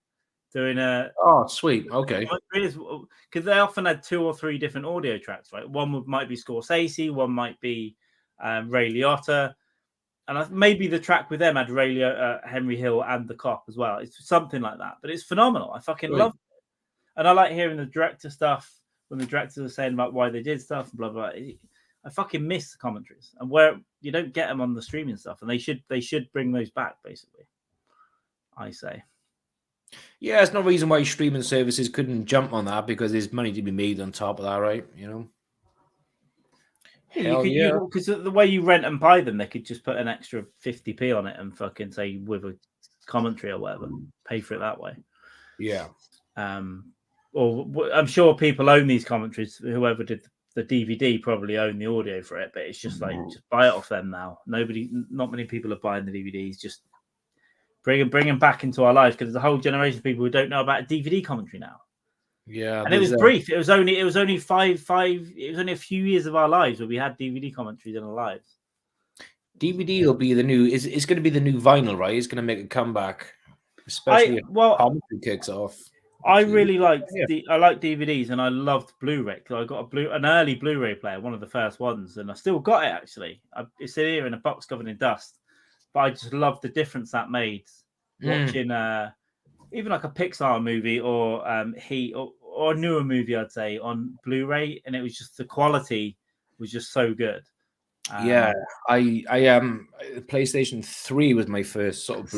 doing a. Oh, sweet. Okay. Because they often had 2 or 3 different audio tracks, right? One might be Scorsese, one might be Ray Liotta, and maybe the track with them had Ray Henry Hill and the Cop as well. It's something like that, but it's phenomenal. I fucking love it, and I like hearing the director stuff when the directors are saying about why they did stuff, blah blah. I fucking miss the commentaries, and where you don't get them on the streaming stuff, and they should bring those back. Basically, I say. Yeah, there's no reason why streaming services couldn't jump on that because there's money to be made on top of that, right? You know. Yeah, because the way you rent and buy them, they could just put an extra 50p on it and fucking say with a commentary or whatever, pay for it that way. Yeah. Or I'm sure people own these commentaries. Whoever did the DVD probably own the audio for it, but it's just like just buy it off them now. Not many people are buying the DVDs. Just bring them back into our lives because there's a whole generation of people who don't know about DVD commentary now. Yeah, and it was brief. It was only five. It was only a few years of our lives where we had DVD commentaries in our lives. DVD will be the new. It's going to be the new vinyl, right? It's going to make a comeback, especially if commentary kicks off. I really liked I like DVDs and I loved Blu-ray. I got an early Blu-ray player, one of the first ones, and I still got it actually. It's here in a box covered in dust, but I just loved the difference that made watching even like a Pixar movie or Heat or a newer movie, I'd say, on Blu-ray, and it was just the quality was just so good. I PlayStation 3 was my first sort of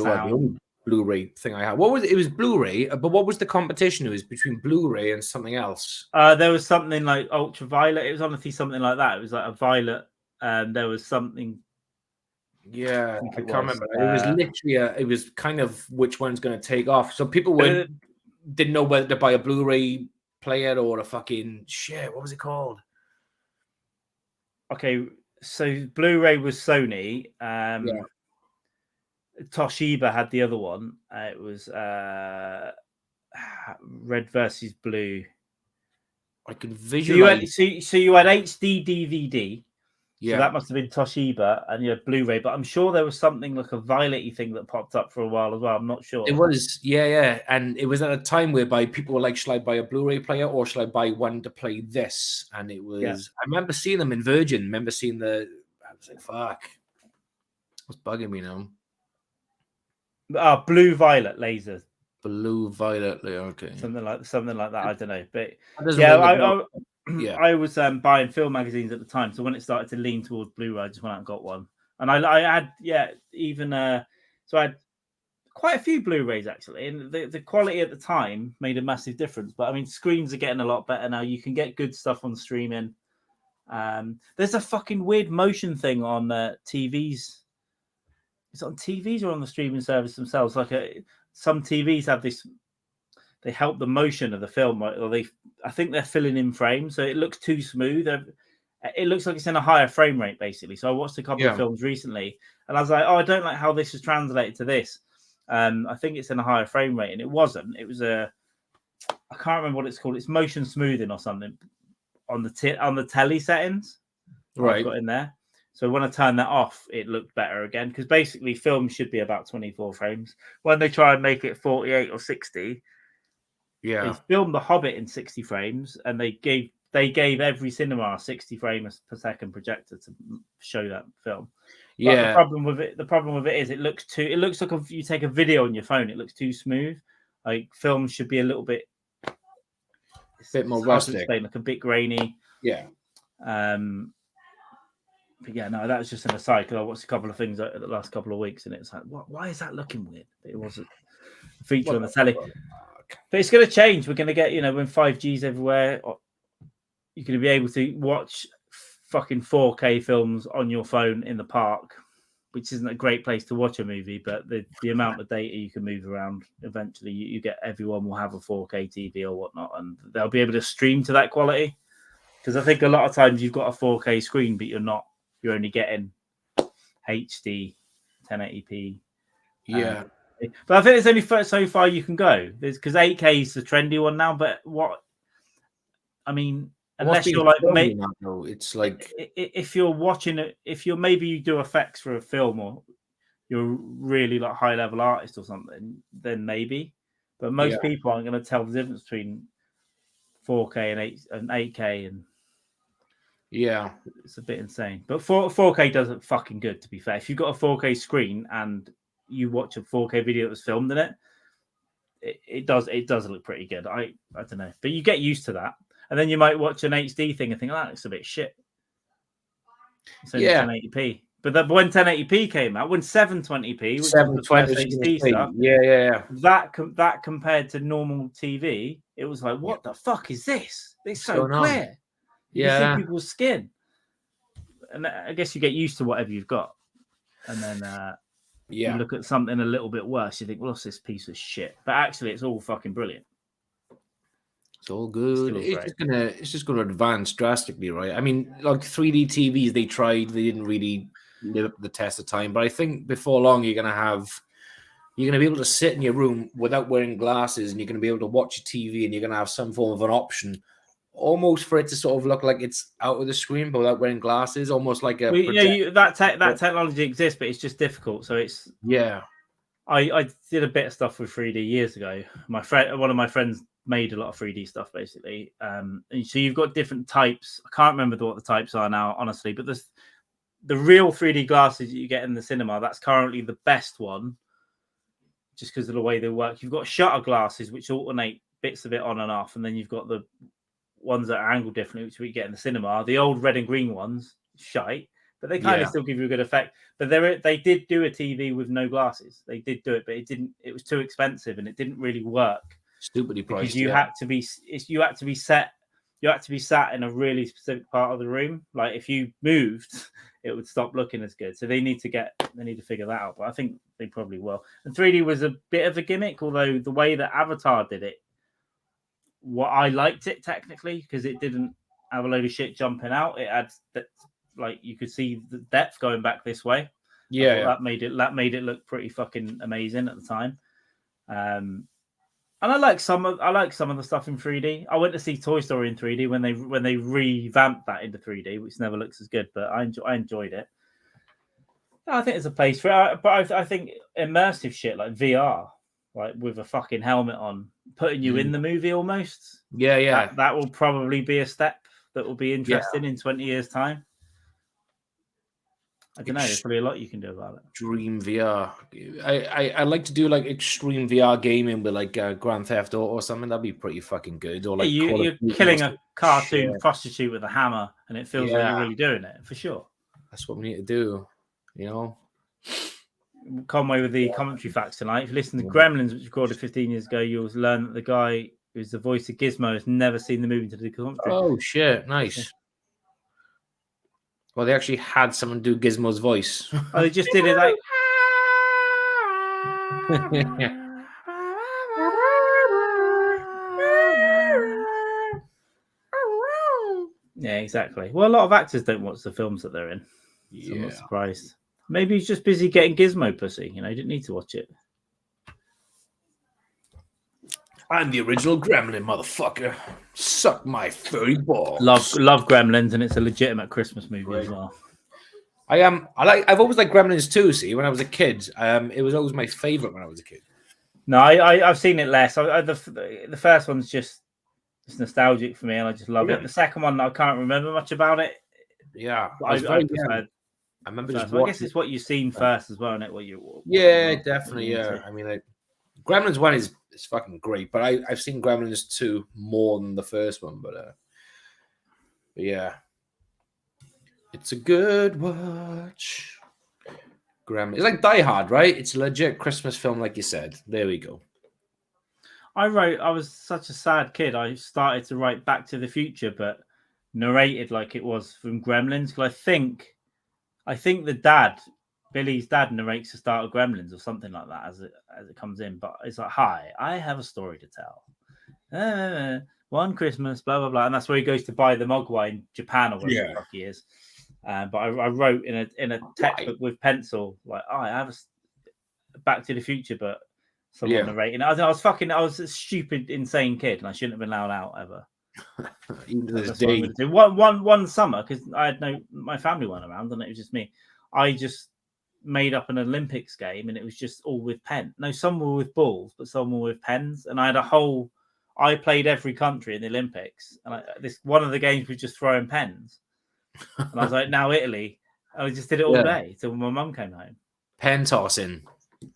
Blu-ray thing I had. What was it? It was Blu-ray, but what was the competition? It was between Blu-ray and something else. There was something like Ultraviolet. It was honestly something like that. It was like a violet, and there was something. Yeah, I can't remember. It was literally it was kind of which one's going to take off. So people didn't know whether to buy a Blu-ray player or a fucking shit. What was it called? Okay, so Blu-ray was Sony. Toshiba had the other one. It was red versus blue. I can visualize. So you had HD DVD. Yeah, so that must have been Toshiba, and you had Blu-ray. But I'm sure there was something like a violet-y thing that popped up for a while as well. I'm not sure. It was, yeah, and it was at a time whereby people were like, "Should I buy a Blu-ray player or should I buy one to play this?" And it was. Yeah. I remember seeing them in Virgin. I remember seeing I was like, "Fuck," what's bugging me now? Blue violet lasers. Blue violet, okay. Something like that. I don't know, but yeah, I was buying film magazines at the time, so when it started to lean towards Blu-ray, I just went out and got one. And I had so I had quite a few Blu-rays actually, and the quality at the time made a massive difference. But I mean, screens are getting a lot better now. You can get good stuff on streaming. There's a fucking weird motion thing on TVs. It's on TVs or on the streaming service themselves. Like some TVs have this. They help the motion of the film, or I think they're filling in frames, so it looks too smooth. It looks like it's in a higher frame rate, basically. So I watched a couple of films recently, and I was like, "Oh, I don't like how this is translated to this." I think it's in a higher frame rate, and it wasn't. It was I can't remember what it's called. It's motion smoothing or something on the telly settings. Right, I've got in there. So when I turned that off, it looked better again because basically film should be about 24 frames. When they try and make it 48 or 60. Yeah, they filmed The Hobbit in 60 frames, and they gave every cinema a 60 frames per second projector to show that film. But the problem with it is it looks like if you take a video on your phone, it looks too smooth. Like film should be a little bit more rustic, like a bit grainy. Yeah. But yeah, no, that was just an aside because I watched a couple of things the last couple of weeks, and it's like, why is that looking weird? It wasn't a feature on the telly. But it's going to change. We're going to get, when 5G's everywhere, you're going to be able to watch fucking 4K films on your phone in the park, which isn't a great place to watch a movie, but the amount of data you can move around, eventually you get everyone will have a 4K TV or whatnot, and they'll be able to stream to that quality. Because I think a lot of times you've got a 4K screen, but you're only getting HD, 1080p. Yeah. But I think there's only so far you can go. Because 8K is the trendy one now. But unless you're like, it's like if you're watching it, maybe you do effects for a film or you're really like high level artist or something, then maybe. But most people aren't going to tell the difference between 4K and 8K. And Yeah. It's a bit insane. But 4K does it fucking good, to be fair. If you've got a 4K screen and you watch a 4K video that was filmed in it, it does look pretty good. I don't know. But you get used to that. And then you might watch an HD thing and think, oh, that looks a bit shit. It's only 1080p. But when 1080p came out, when 720p, which was the first HD stuff, that compared to normal TV, it was like, what the fuck is this? It's so clear. You can see people's skin. And I guess you get used to whatever you've got. And then you look at something a little bit worse, you think, well, what's this piece of shit? But actually, it's all fucking brilliant. It's all good. It's just gonna advance drastically, right? I mean, like 3D TVs, they tried, they didn't really live up to the test of time. But I think before long, you're gonna be able to sit in your room without wearing glasses, and you're gonna be able to watch your TV, and you're gonna have some form of an option, almost for it to sort of look like it's out of the screen, but without wearing glasses, almost like a. That technology exists, but it's just difficult. So it's I did a bit of stuff with 3D years ago. One of my friends made a lot of 3D stuff, basically. And so you've got different types. I can't remember what the types are now, honestly, but the real 3D glasses that you get in the cinema, that's currently the best one, just because of the way they work. You've got shutter glasses, which alternate bits of it on and off, and then you've got the ones that are angled differently, which we get in the cinema. The old red and green ones, shite, but they kind of still give you a good effect. But they did do a TV with no glasses. They did do it, but it was too expensive and it didn't really work. Stupidly priced. Because you had to be sat in a really specific part of the room. Like if you moved, it would stop looking as good. So they need to figure that out. But I think they probably will. And 3D was a bit of a gimmick, although the way that Avatar did it, I liked it technically because it didn't have a load of shit jumping out. It had like you could see the depth going back this way. That made it look pretty fucking amazing at the time. And I like some of the stuff in 3D. I went to see Toy Story in 3D when they revamped that into 3D, which never looks as good, but I enjoyed it. I think there's a place for it, but I think immersive shit like VR, like with a fucking helmet on, putting you in the movie almost. That will probably be a step that will be interesting in 20 years' time. I don't know. There's probably a lot you can do about it. Extreme VR. I like to do like extreme VR gaming with like Grand Theft Auto or something. That'd be pretty fucking good. Or like you're killing a cartoon prostitute with a hammer, and it feels like you're really doing it for sure. That's what we need to do. You know. Conway with the commentary facts tonight. If you listen to Gremlins, which recorded 15 years ago, you'll learn that the guy who's the voice of Gizmo has never seen the movie to do commentary. Oh shit! Nice. Well, they actually had someone do Gizmo's voice. Oh, they just did it like. Yeah, exactly. Well, a lot of actors don't watch the films that they're in. So I'm not surprised. Maybe he's just busy getting Gizmo pussy. You know, he didn't need to watch it. I'm the original Gremlin, motherfucker. Suck my furry balls. Love Gremlins, and it's a legitimate Christmas movie as well. I've always liked Gremlins too. See, when I was a kid, it was always my favorite when I was a kid. No, I've seen it less. The first one's just nostalgic for me, and I just love it. The second one, I can't remember much about it. Yeah, I remember just watching. I guess it's what you've seen first as well, isn't it? Definitely. Yeah, I mean, like, Gremlins 1 is fucking great, but I've seen Gremlins 2 more than the first one. But yeah, it's a good watch. Gremlins. It's like Die Hard, right? It's a legit Christmas film, like you said. There we go. I was such a sad kid. I started to write Back to the Future, but narrated like it was from Gremlins. Because I think Billy's dad narrates the start of Gremlins or something like that as it comes in. But it's like, hi, I have a story to tell. One Christmas, blah, blah, blah. And that's where he goes to buy the Mogwai in Japan or whatever the fuck he is. But I wrote in a textbook with pencil, like, I have a Back to the Future, but someone narrating. I was a stupid, insane kid, and I shouldn't have been allowed out ever. Even to this day. One summer, because my family weren't around, and it was just me. I just made up an Olympics game, and it was just all with pen. No, some were with balls, but some were with pens. And I played every country in the Olympics, and one of the games was just throwing pens. And I was like, now Italy. And I just did it all day till my mum came home. Pen tossing.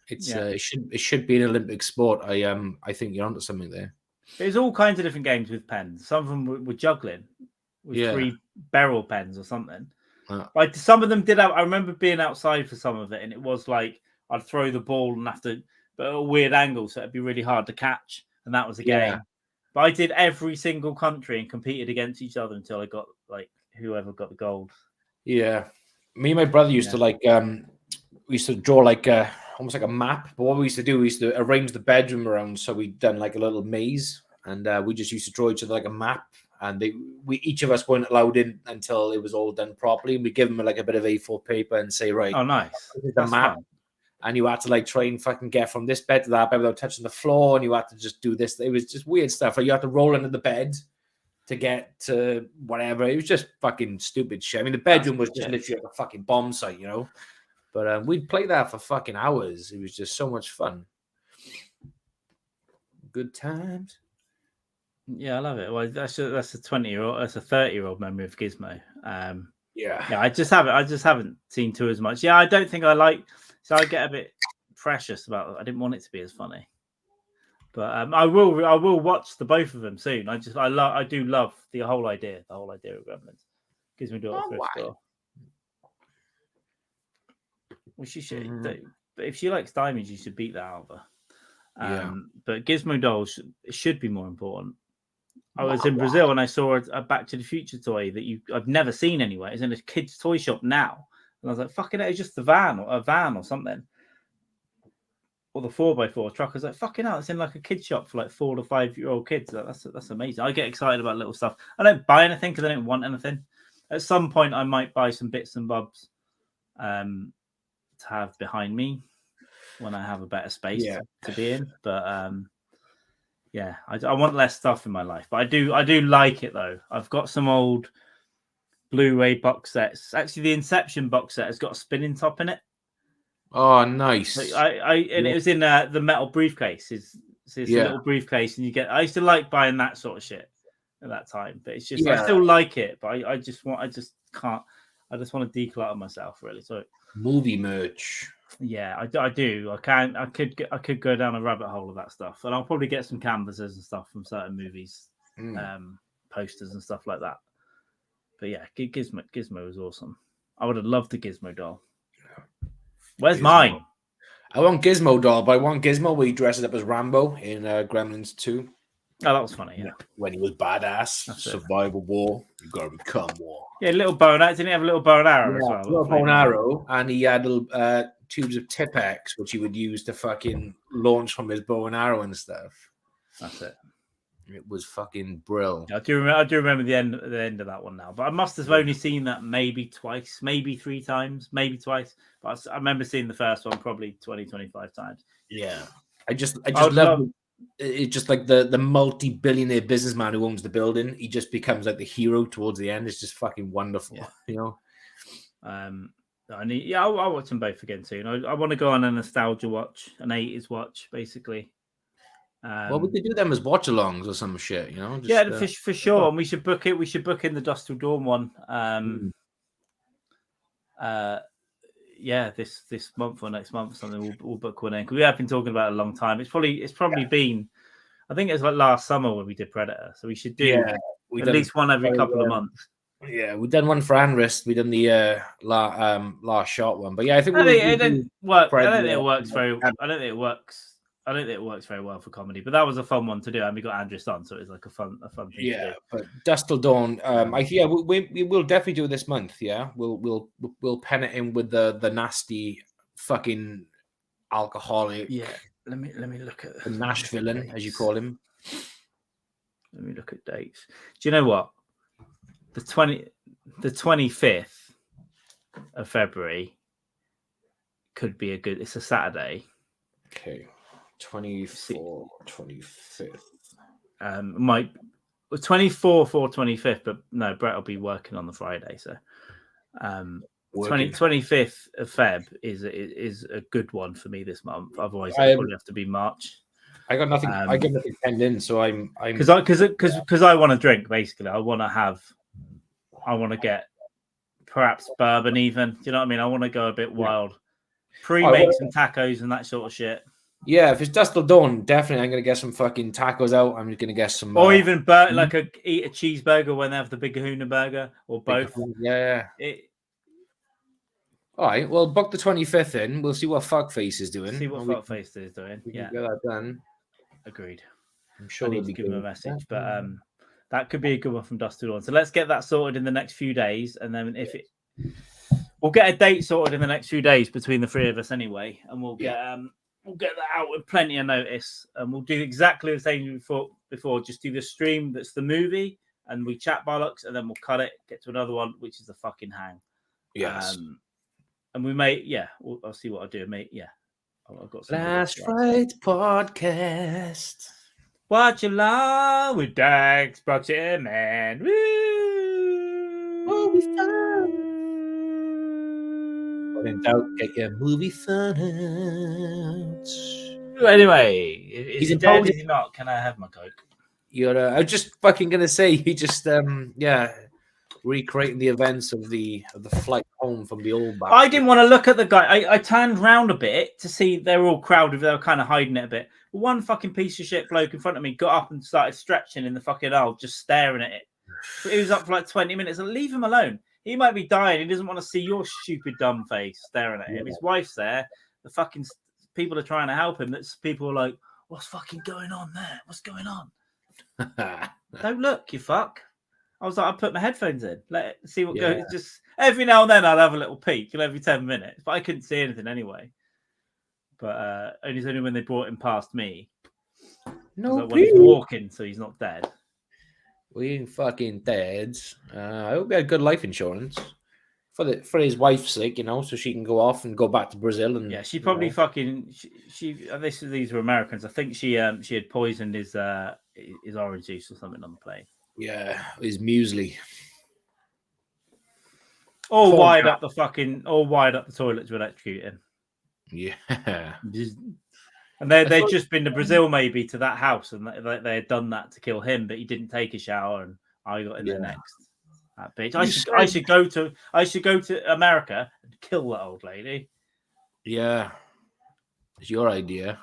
It's it should be an Olympic sport. I think you're onto something there. There's all kinds of different games with pens. Some of them were juggling with 3 barrel pens or something. Like some of them did have. I remember being outside for some of it, and it was like I'd throw the ball and have to, but at a weird angle, so it'd be really hard to catch, and that was a game. But I did every single country and competed against each other until I got like whoever got the gold. Yeah, me and my brother used to like we used to draw like almost like a map. But what we used to do, we used to arrange the bedroom around so we'd done like a little maze, and we just used to draw each other like a map. And each of us weren't allowed in until it was all done properly. And we give them like a bit of A4 paper and say, right, oh nice, this is the map. Fun. And you had to like try and fucking get from this bed to that bed without touching the floor, and you had to just do this. It was just weird stuff. Like you had to roll under the bed to get to whatever. It was just fucking stupid shit. I mean, the bedroom was just literally like a fucking bomb site, you know. But we'd play that for fucking hours. It was just so much fun. Good times. Yeah, I love it. Well, that's a 20-year-old, that's a 30-year-old memory of Gizmo. Yeah, I just haven't seen 2 as much. Yeah, I don't think I like. So I get a bit precious about it. I didn't want it to be as funny, but I will watch the both of them soon. I do love the whole idea of Gremlins. Gives me daughter for explore. Well, she should. But if she likes diamonds, you should beat that out of her. But Gizmo dolls should be more important. I was in Brazil and I saw a Back to the Future toy that I've never seen anywhere. It's in a kid's toy shop now. And I was like, fucking hell, it's just a van or something. Or the 4x4 truck. I was like, fucking hell, it's in like a kid's shop for like 4 to 5-year-old kids. That's amazing. I get excited about little stuff. I don't buy anything because I don't want anything. At some point, I might buy some bits and bobs to have behind me when I have a better space to be in. But I want less stuff in my life. But I do like it though. I've got some old Blu-ray box sets. Actually, the Inception box set has got a spinning top in it. Oh, nice! And it was in the metal briefcase. It's a little briefcase, and you get. I used to like buying that sort of shit at that time, but it's just I still like it, but I just can't. I just want to declutter myself, really. So movie merch. Yeah, I do. I could go down a rabbit hole of that stuff, and I'll probably get some canvases and stuff from certain movies, posters and stuff like that. But yeah, Gizmo was awesome. I would have loved the Gizmo doll. Where's mine? I want Gizmo doll, but I want Gizmo where he dresses up as Rambo in Gremlins 2. Oh, that was funny, yeah. When he was badass, survival war, you gotta become war. Yeah, little bow and arrow. Didn't he have a little bow and arrow as well? Little bow and arrow, and he had little tubes of Tipex, which he would use to fucking launch from his bow and arrow and stuff. That's it. It was fucking brilliant. I do remember the end of that one now, but I must have only seen that maybe twice, maybe 3 times, maybe twice. But I remember seeing the first one probably 20-25 times. Yeah, I just love it. Just like the multi-billionaire businessman who owns the building, he just becomes like the hero towards the end. It's just fucking wonderful, you know. I'll watch them both again soon. I want to go on a nostalgia watch, an 80s watch, basically. Well, we could do them as watch-alongs or some shit, you know. Just, for sure. And we should book it. We should book in the Dust Till Dawn one. This month or next month or something. We'll book one in because we have been talking about it a long time. It's probably been. I think it was like last summer when we did Predator. So we should do at least one every couple of months. Yeah, we've done one for Anrist. We done the last shot one, but yeah, I think it didn't work. I don't think it works very. I don't think it works. I don't think it works very well for comedy, but that was a fun one to do, and we got Andrew on, so it was like a fun thing to do. Yeah, but Dust Till Dawn, we will definitely do it this month. Yeah, we'll pen it in with the nasty fucking alcoholic. Yeah, let me look at the Nash villain, as you call him. Let me look at dates. Do you know what? The 25th of February could be it's a Saturday. Okay. 24th, 25th. Might 24th or 25th, but no, Brett will be working on the Friday. So 25th of Feb is a good one for me this month. Otherwise, it'll probably have to be March. I got nothing. I got nothing penned in, so I'm because I want to drink. Basically, I want to get perhaps bourbon even. Do you know what I mean? I want to go a bit wild. well, Make some tacos and that sort of shit. Yeah, if it's dusk till dawn, definitely I'm gonna get some fucking tacos out. I'm gonna get some, or even eat a cheeseburger when they have the Big Kahuna burger, or both. Yeah. All right, well, book the 25th in. We'll see what Fuckface is doing. See what Fuckface is doing. We can get that done. Agreed. I'm sure I need to give him a message, but that could be a good one from dusk till dawn. So let's get that sorted in the next few days, and then we'll get a date sorted in the next few days between the three of us anyway, and we'll get that out with plenty of notice, and we'll do exactly the same before. Just do the stream that's the movie, and we chat bollocks, and then we'll cut it, get to another one, which is the fucking hang. Yes. And we may, I'll see what I do, mate. Yeah, I've got some Last Right Podcast. Watch along with Dykes Mann. Woo! Movie fun. When in doubt, get your movie fun out. Anyway, is he dead? Is he not? Can I have my Coke? I was just fucking gonna say, you just recreating the events of the flight home from the old bastard. I didn't want to look at the guy. I turned round a bit to see they were all crowded. They were kind of hiding it a bit. One fucking piece of shit bloke in front of me got up and started stretching in the fucking aisle, just staring at it. He was up for like 20 minutes. And leave him alone. He might be dying. He doesn't want to see your stupid dumb face staring at him. His wife's there. The fucking people are trying to help him. That's people are like, what's fucking going on there? What's going on? Don't look, you fuck. I was like, I'll put my headphones in. See what goes. Just every now and then I'd have a little peek, every 10 minutes. But I couldn't see anything anyway. But only when they brought him past me. No, when he's walking, so he's not dead. We ain't fucking dead. I hope he had good life insurance for his wife's sake, so she can go off and go back to Brazil. And she probably fucking these were Americans. I think she had poisoned his orange juice or something on the plane. Yeah, his muesli. All wired up the toilet to electrocute him. Yeah. And they'd just been to Brazil, maybe, to that house, and they had done that to kill him, but he didn't take a shower, and I got in there next. That bitch. I should go to America and kill that old lady. Yeah. It's your idea.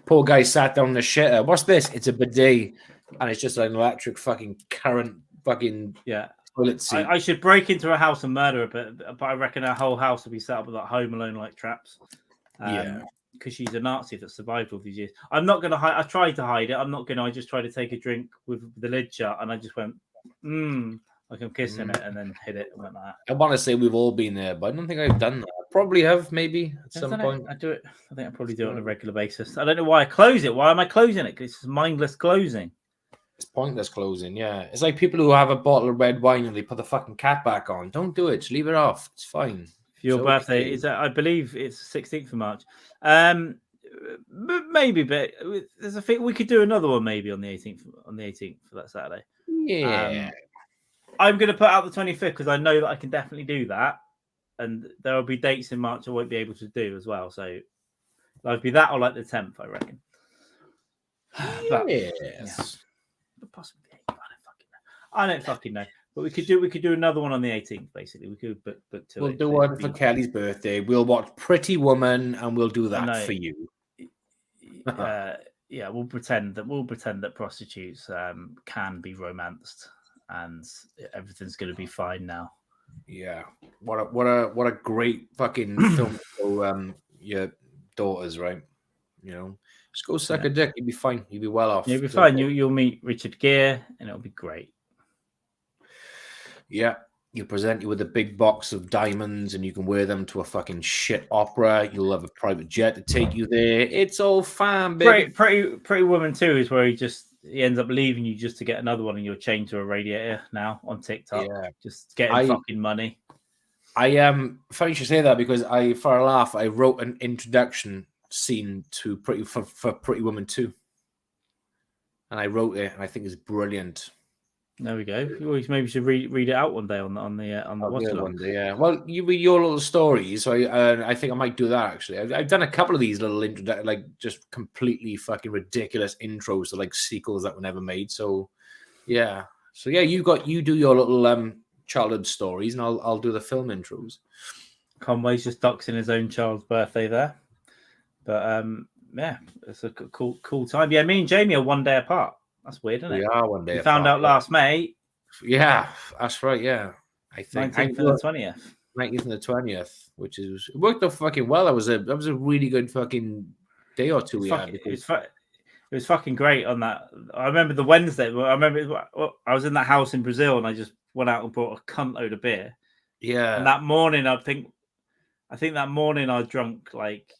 Poor guy sat down in the shitter. What's this? It's a bidet. And it's just an electric fucking current fucking toilet seat. I should break into a house and murder her, but I reckon her whole house will be set up with like Home Alone like traps. Because she's a Nazi that survived all these years. I'm not going to hide. I tried to hide it. I'm not going to. I just tried to take a drink with the lid shut, and I just went, like I'm kissing it, and then hit it and went like that. I want to say we've all been there, but I don't think I've done that. I probably have, maybe at some point. I do it. I think I probably do it on a regular basis. I don't know why I close it. Why am I closing it? Because it's mindless closing. It's pointless closing, yeah. It's like people who have a bottle of red wine and they put the fucking cap back on. Don't do it. Just leave it off. It's fine. Your birthday is, I believe, it's 16th of March. Maybe, but there's a thing we could do another one maybe on the 18th. On the 18th for that Saturday. Yeah. I'm going to put out the 25th because I know that I can definitely do that, and there will be dates in March I won't be able to do as well. So it'll be that or like the 10th, I reckon. But, yes. Possibly. I don't fucking know. But we could do another one on the 18th. Basically, we could book two. We'll do one for Kelly's birthday. We'll watch Pretty Woman, and we'll do that for you. We'll pretend that prostitutes can be romanced, and everything's going to be fine now. Yeah, what a great fucking film for your daughters, right? Just go suck a dick. You'll be fine. You'll be well off. You'll be fine. You'll meet Richard Gere, and it'll be great. Yeah, you'll present you with a big box of diamonds, and you can wear them to a fucking shit opera. You'll have a private jet to take you there. It's all fine, baby. Pretty Woman 2 is where he ends up leaving you just to get another one, and you're chained to a radiator now on TikTok. Yeah, just getting fucking money. I funny you should say that because for a laugh, I wrote an introduction scene to Pretty Woman 2, and I wrote it, and I think it's brilliant. There we go. Maybe should read it out one day on the watch one day. Yeah. Well, you read your little stories, so I think I might do that actually. I've done a couple of these little like just completely fucking ridiculous intros to like sequels that were never made. So yeah. You do your little childhood stories, and I'll do the film intros. Conway's just doxing his own child's birthday there, but yeah, it's a cool time. Yeah, me and Jamie are 1 day apart. That's weird, isn't it? We are 1 day. We found out last May. Yeah, that's right. Yeah, I think 19th and the 20th. 19th and the 20th, which is it worked out fucking well. That was a really good fucking day or two we had. It was fucking great on that. I remember the Wednesday. I remember I was in that house in Brazil and I just went out and bought a cunt load of beer. Yeah. And that morning, I think that morning I drank like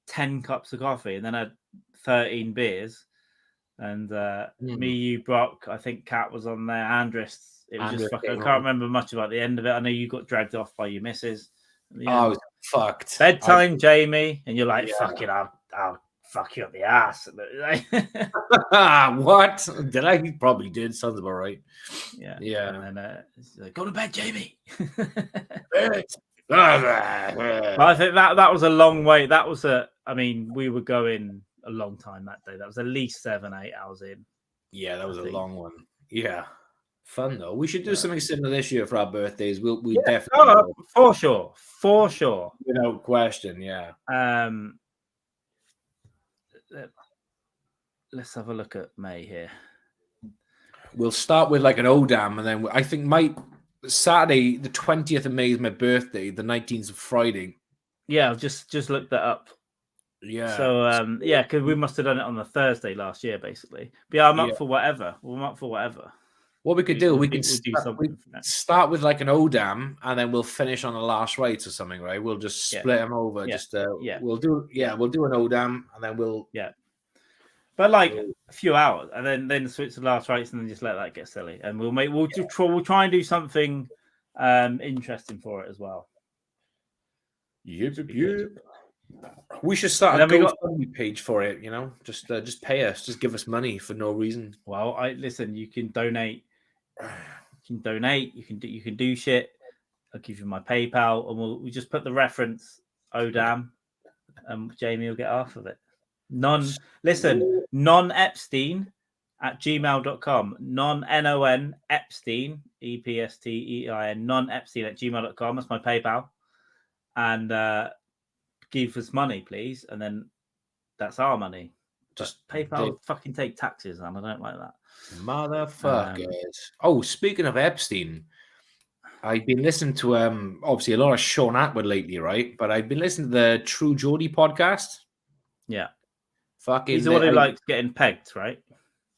10 cups of coffee and then I had 13 beers. And me, you, Brock, I think Kat was on there, Andres. It was just fucking. I can't remember much about the end of it. I know you got dragged off by your missus. I was fucked. Bedtime, Jamie, and you're like, "Fuck it, I'll fuck you up the ass." What did I? Probably did. Sounds about right. Yeah. And then it's like, go to bed, Jamie. But I think that was a long way. That was we were going a long time that day. That was at least 7-8 hours in. Yeah, that was a long one. Yeah. Fun though. We should do something similar this year for our birthdays. We definitely for sure. Without question, yeah. Let's have a look at May here. We'll start with like an ODAM, and then I think Saturday, the 20th of May is my birthday. The 19th of Friday. Yeah, I've just looked that up. Yeah. So because we must have done it on the Thursday last year, basically. But yeah, I'm up for whatever. I'm up for whatever. What we could do, we could start with like an ODAM, and then we'll finish on the last rites or something, right? We'll just split them over. Yeah. We'll do an ODAM, and then we'll but like a few hours, and then switch to the last rites, and then just let that get silly, and we'll try and do something interesting for it as well. Yep. We should start a GoFundMe page for it. Just pay us, just give us money for no reason. Well, listen. You can donate. You can do shit. I'll give you my PayPal, and we'll just put the reference ODAM, and Jamie will get half of it. Non-Epstein at gmail.com. Non Epstein, EPSTEIN, non-Epstein at gmail.com. That's my PayPal. And give us money, please. And then that's our money. Just PayPal fucking take taxes, and I don't like that. Motherfuckers. Speaking of Epstein, I've been listening to obviously a lot of Sean Atwood lately, right? But I've been listening to the True Geordie podcast. Yeah. Fucking he's the one who likes getting pegged, right?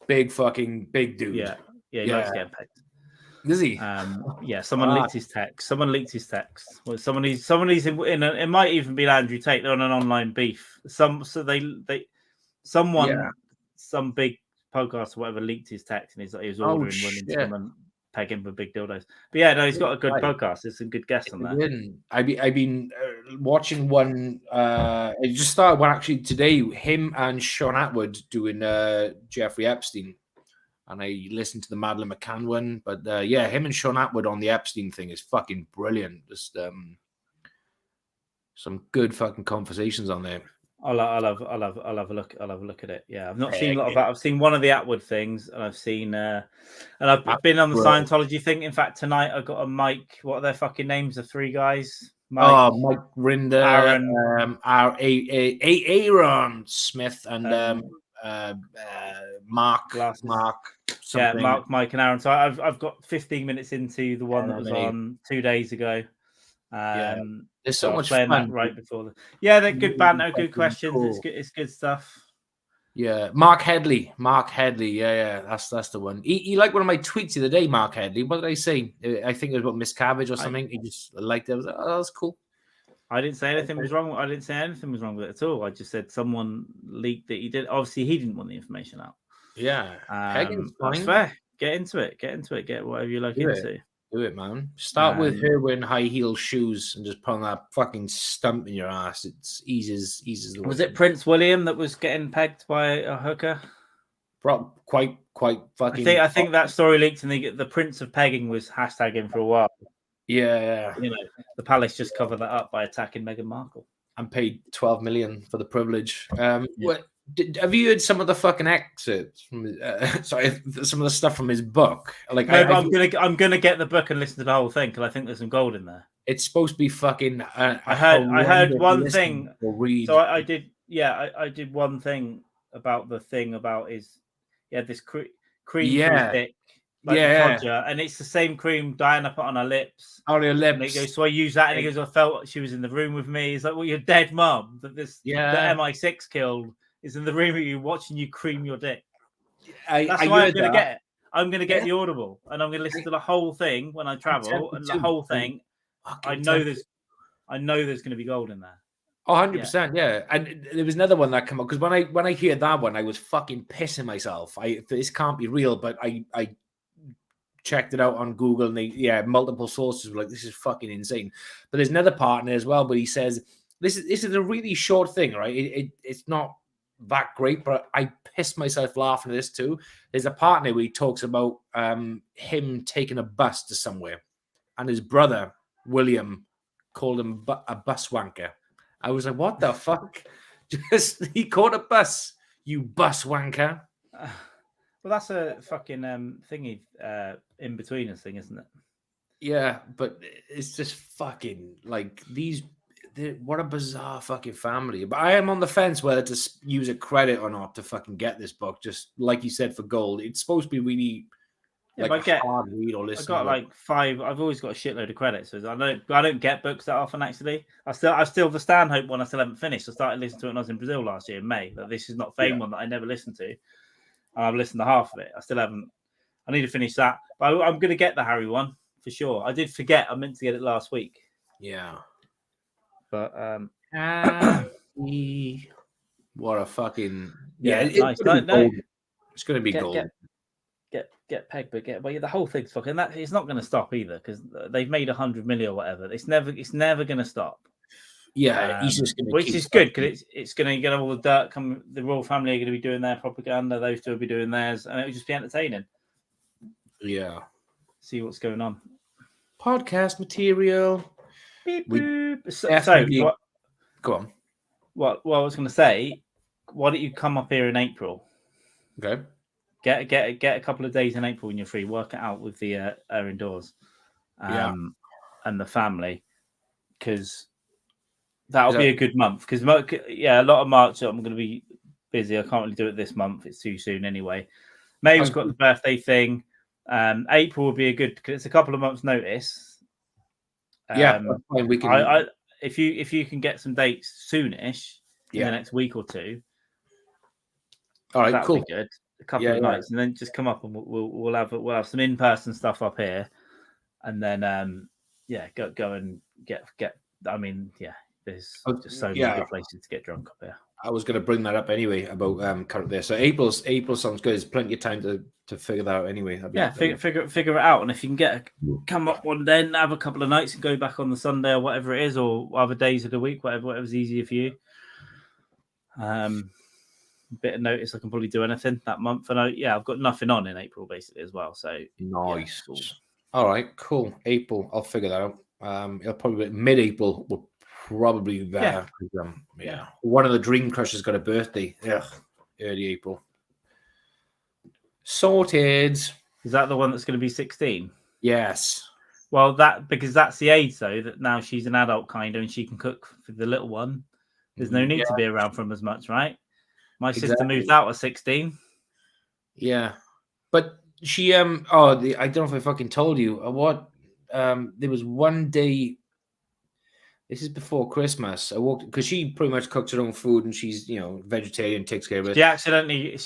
Big dude. Yeah, he likes getting pegged. Does he? Someone leaked his text. Well, someone he's in it might even be Andrew Tate. They're on an online beef. Some big podcast or whatever leaked his text, and he was ordering women to come and peg him for big dildos. But yeah, no, he's got a good podcast. There's some good guests on there. I've been watching one. It just started one actually today. Him and Sean Atwood doing Jeffrey Epstein. And I listened to the Madeleine McCann one, but him and Sean Atwood on the Epstein thing is fucking brilliant. Just some good fucking conversations on there. I'll have a look. I'll have a look at it. Yeah, I've not seen a lot of that. I've seen one of the Atwood things, and I've seen and I've been on the Scientology thing. In fact, tonight I got a Mike. What are their fucking names? The three guys. Mike Rinder, Aaron Smith, and Mark. Something. Yeah, Mike, and Aaron. So I've got 15 minutes into the one that was on 2 days ago. There's so much fun that right before they're good banter, good questions. Cool. It's good stuff. Yeah, Mark Headley. Yeah, that's the one. He liked one of my tweets the other day. Mark Headley. What did I say? I think it was about Miss Cabbage or something. He just liked it. I was like, oh, that's cool. I didn't say anything was wrong. I didn't say anything was wrong with it at all. I just said someone leaked that he did. Obviously, he didn't want the information out. Yeah, that's fair. Get into it. Get whatever you like into. Do it, man. Start with her wearing high heel shoes and just putting that fucking stump in your ass. It's eases the way. Was it Prince William that was getting pegged by a hooker? Quite fucking. I think that story leaked, and the Prince of Pegging was hashtagging for a while. Yeah. The palace just covered that up by attacking Meghan Markle. And paid $12 million for the privilege. Have you heard some of the fucking excerpts from sorry, some of the stuff from his book? Like, No, but I'm gonna get the book and listen to the whole thing because I think there's some gold in there. it's supposed to be fucking. I heard one thing. Read. So I did. Yeah, I did one thing about the thing about his. Yeah, this cream for his dick, like the Todger, and it's the same cream Diana put on her lips. On her lips. And he goes, so I use that, and he goes, I felt she was in the room with me. He's like, well, your dead mum that the MI6 killed is in the room with you, watching you cream your dick. That's why I'm gonna get it. I'm gonna get the Audible, and I'm gonna listen to the whole thing when I travel, and the whole thing. I know there's going to be gold in there. Oh, 100%, yeah. And there was another one that came up because when I hear that one, I was fucking pissing myself. This can't be real, but I checked it out on Google, and multiple sources were like, this is fucking insane. But there's another partner as well, but he says this is a really short thing, right? It's not that great, but I pissed myself laughing at this too. There's a partner where he talks about him taking a bus to somewhere, and his brother William called him a bus wanker. I was like, what the fuck? He caught a bus, you bus wanker. Well, that's a fucking thingy in between us thing, isn't it? Yeah, but it's just fucking like what a bizarre fucking family. But I am on the fence whether to use a credit or not to fucking get this book. Just like you said, for gold, it's supposed to be really. Yeah, like hard read or listen. I got like 5. I've always got a shitload of credits, so I don't get books that often. Actually, I still the Stanhope one I still haven't finished. I started listening to it when I was in Brazil last year in May. But this is not Fame one that I never listened to. I've listened to half of it. I still haven't. I need to finish that, but I'm going to get the Harry one for sure. I did forget. I meant to get it last week. Yeah, but what a fucking nice. It's going to be gold. Get pegged, but the whole thing's fucking that. It's not going to stop either because they've made 100 million or whatever. It's never going to stop. Yeah, he's just going to, which is good because it's going to get all the dirt. The royal family are going to be doing their propaganda. Those two will be doing theirs, and it'll just be entertaining. Yeah, see what's going on. Podcast material. Beep, boop. So go on. What I was going to say. Why don't you come up here in April? Okay. Get a couple of days in April when you're free. Work it out with the indoors, and the family, because that'll be a good month. Because a lot of March I'm going to be busy. I can't really do it this month. It's too soon anyway. May we've got the birthday thing. April will be a good because it's a couple of months' notice. We can. If you can get some dates soonish in the next week or two. All right, that'll cool. Be good. A couple of nights, and then just come up and we'll have some in-person stuff up here, and then go and get. I mean, there's just so many good places to get drunk up here. I was going to bring that up anyway about current there. So April sounds good. There's plenty of time to figure that out anyway. Figure it out, and if you can come up one day and have a couple of nights and go back on the Sunday or whatever it is, or other days of the week, whatever's easier for you. Bit of notice, I can probably do anything that month, and I've got nothing on in April basically as well. So nice. Cool. All right, cool. April, I'll figure that out. It'll probably be mid-April. Will probably be better. One of the Dream Crushers got a birthday. Early April. Sorted. Is that the one that's going to be 16? Yes. Well, because that's the age though that now she's an adult kind of, and she can cook for the little one. There's no need to be around for him as much, right? My sister moved out at 16. Yeah, but she I don't know if I fucking told you what. There was one day. This is before Christmas. I walked because she pretty much cooks her own food and she's vegetarian, takes care of it. She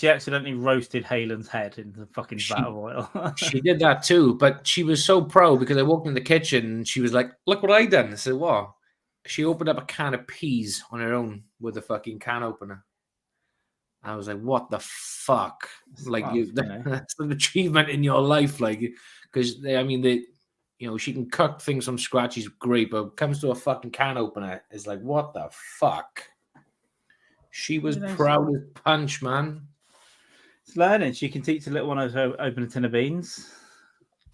accidentally roasted Halen's head in the fucking vat of oil. She did that too, but she was so proud because I walked in the kitchen and she was like, "Look what I done." I said, "What?" She opened up a can of peas on her own with a fucking can opener. I was like, "What the fuck?" That's an achievement in your life, because she can cook things from scratch. She's great, but when it comes to a fucking can opener, it's like, what the fuck? She was proud as punch, man. It's learning. She can teach the little one how to open a tin of beans.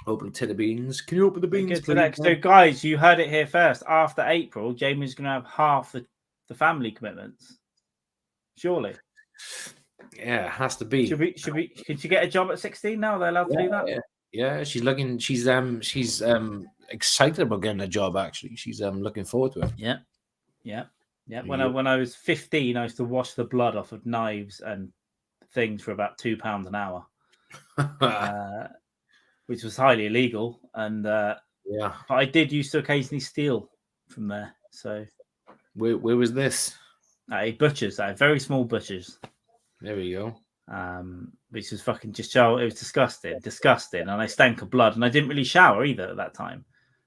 Open a tin of beans. Can you open the beans, please? So, guys, you heard it here first. After April, Jamie's going to have half the family commitments. Surely. Yeah, it has to be. Could you get a job at 16 now? Are they allowed to do that? Yeah, she's excited about getting a job. Actually, she's looking forward to it. Yeah. When I was 15, I used to wash the blood off of knives and things for about £2 an hour, which was highly illegal. And but I did used to occasionally steal from there. So where was this? At a butcher's, at a very small butcher's. There we go. Which was fucking just it was disgusting, and I stank of blood, and I didn't really shower either at that time.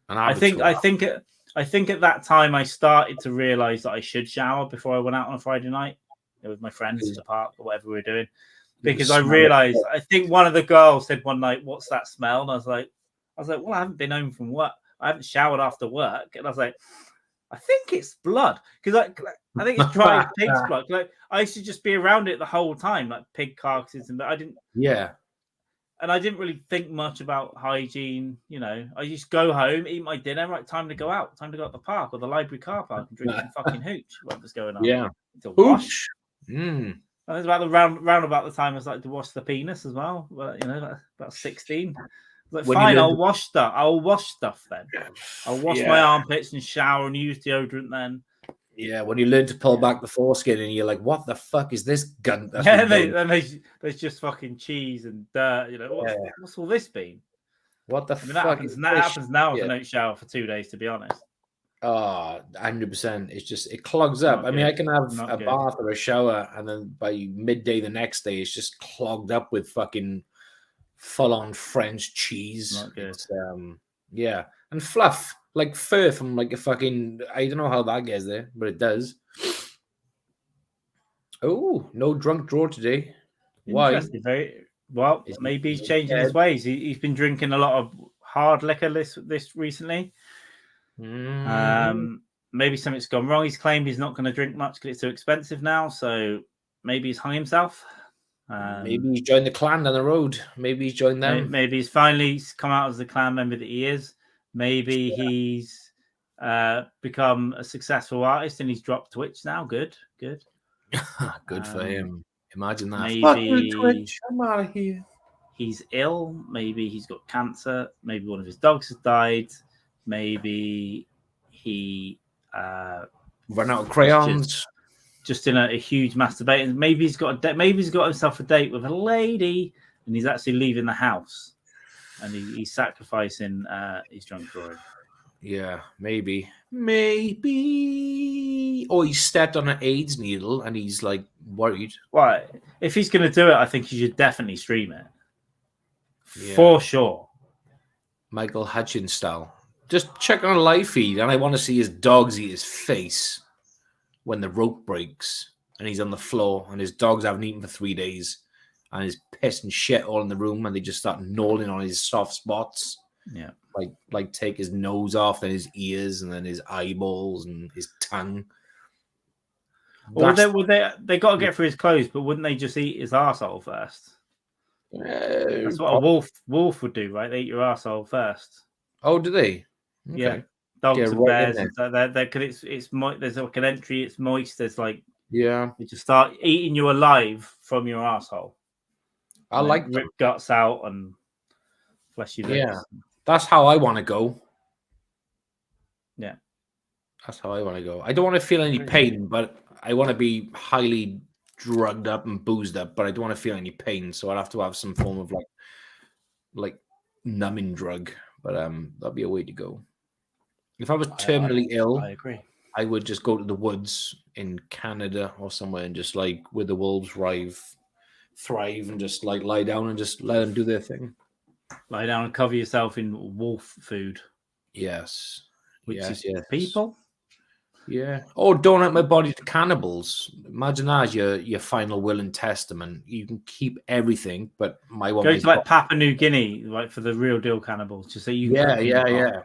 I think at that time I started to realize that I should shower before I went out on a Friday night with my friends to the park or whatever we were doing, because I realized, I think one of the girls said one night, "What's that smell?" And I was like, well, I haven't been home from work. I haven't showered after work, and I was like, I think it's blood, because I think it's dried pig's blood. Like I used to just be around it the whole time, like pig carcasses, and I didn't. Yeah. And I didn't really think much about hygiene. You know, I just go home, eat my dinner, right? Time to go out. Time to go at the park or the library car park and drink some fucking hooch. What was going on? Yeah. To wash. Mm. It was about the round about the time I started to wash the penis as well. Well, you know, about 16. Like, fine, I'll wash stuff. I'll wash stuff then. I'll wash my armpits and shower and use deodorant then. Yeah, when you learn to pull back the foreskin and you're like, what the fuck is this gun? There's just fucking cheese and dirt. You know, what's all this been? What the fuck? That happens now if I don't shower for 2 days, to be honest. Oh, 100%. It's just, it clogs up. I mean, I can have a bath or a shower, and then by midday the next day, it's just clogged up with fucking full-on French cheese. Not good. It's, and fluff, like fur from like a fucking, I don't know how that gets there, but it does. Oh, no drunk draw today. Why? Very well. Maybe he's changing his ways. He's been drinking a lot of hard liquor this recently. Maybe something's gone wrong. He's claimed he's not going to drink much because it's too expensive now. So maybe he's hung himself. Maybe he's joined the clan down the road. Maybe he's joined them. Maybe he's finally come out as the clan member that he is. Maybe he's become a successful artist and he's dropped Twitch now. Good. Good for him. Imagine that. Maybe Twitch. I'm out of here. He's ill. Maybe he's got cancer. Maybe one of his dogs has died. Maybe he run out of crayons. Just in a huge masturbation. Maybe he's got himself a date with a lady, and he's actually leaving the house, and he's sacrificing his drunk drawing. Yeah, maybe. Or he stepped on an AIDS needle, and he's like worried. Well, if he's going to do it, I think he should definitely stream it for sure. Michael Hutchins style. Just check on a live feed, and I want to see his dogs eat his face when the rope breaks and he's on the floor and his dogs haven't eaten for 3 days and his piss and shit all in the room and they just start gnawing on his soft spots. Yeah. Like take his nose off, then his ears and then his eyeballs and his tongue. Well, they got to get through his clothes, but wouldn't they just eat his arsehole first? That's what a wolf would do, right? They eat your arsehole first. Oh, do they? Okay. Yeah. Dogs and bears, because it's there's like an entry, it's moist. There's like they just start eating you alive from your asshole. I like rip guts out and fleshy lips. Yeah, that's how I want to go. Yeah, that's how I want to go. I don't want to feel any pain, but I want to be highly drugged up and boozed up, but I don't want to feel any pain, so I'd have to have some form of like numbing drug. But that'd be a way to go. If I was terminally ill, I agree. I would just go to the woods in Canada or somewhere and just like where the wolves thrive and just like lie down and just let them do their thing. Lie down and cover yourself in wolf food. Yes. Which is people. Yeah. Or donate my body to cannibals. Imagine that as your final will and testament. You can keep everything, but go to like Papua New Guinea, like for the real deal cannibals. Just so you. Yeah.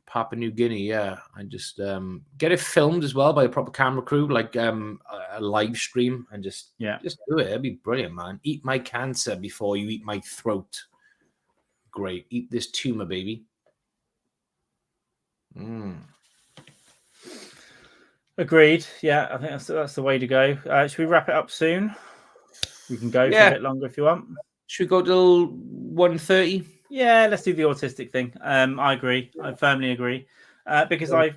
Papua New Guinea, and just get it filmed as well by a proper camera crew, like a live stream, and just do it. It'd be brilliant, man. Eat my cancer before you eat my throat. Great, eat this tumor, baby. Agreed. Yeah, I think that's the way to go. Should we wrap it up soon? We can go for Yeah. a bit longer if you want. Should we go till 1:30? Yeah, let's do the autistic thing. I agree. I firmly agree. Because I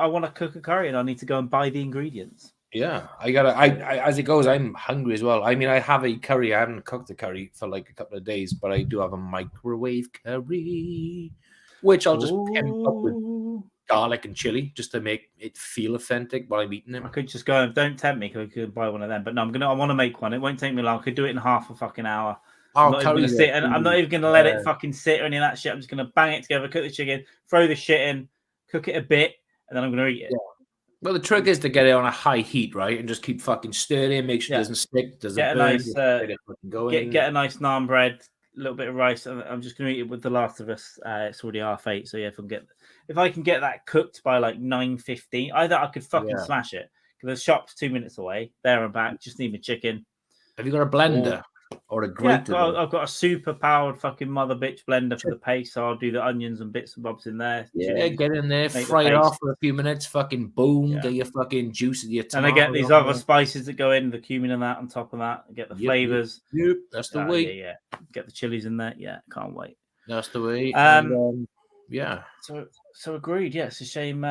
want to cook a curry and I need to go and buy the ingredients. Yeah, I as it goes, I'm hungry as well. I mean, I have a curry. I haven't cooked the curry for like a couple of days, but I do have a microwave curry, which I'll just pimp up with garlic and chili just to make it feel authentic while I'm eating it. I could just go and don't tempt me because I could buy one of them. But no, I want to make one. It won't take me long. I could do it in half a fucking hour. I'm not even going to sit and I'm not even going to let it fucking sit or any of that shit. I'm just going to bang it together, cook the chicken, throw the shit in, cook it a bit, and then I'm going to eat it. Yeah. Well, the trick is to get it on a high heat, right, and just keep fucking stirring, make sure it doesn't stick, doesn't burn. Get a nice naan bread, a little bit of rice. I'm just going to eat it with The Last of Us. It's already 8:30, so yeah, if I can get that cooked by like 9:15, either I could fucking smash it because the shop's 2 minutes away. There and back. Just need my chicken. Have you got a blender? Or a grater? Yeah, I've got a super powered fucking mother bitch blender for the paste, so I'll do the onions and bits and bobs in there. Yeah, get in there, fry it off for a few minutes, fucking boom, get your fucking juice of your tomato. And I get these other spices that go in, the cumin and that on top of that. I get the flavors. Yep, that's the way. Yeah. Get the chilies in there. Yeah, can't wait. That's the way. Yeah. So agreed. Yeah, it's a shame.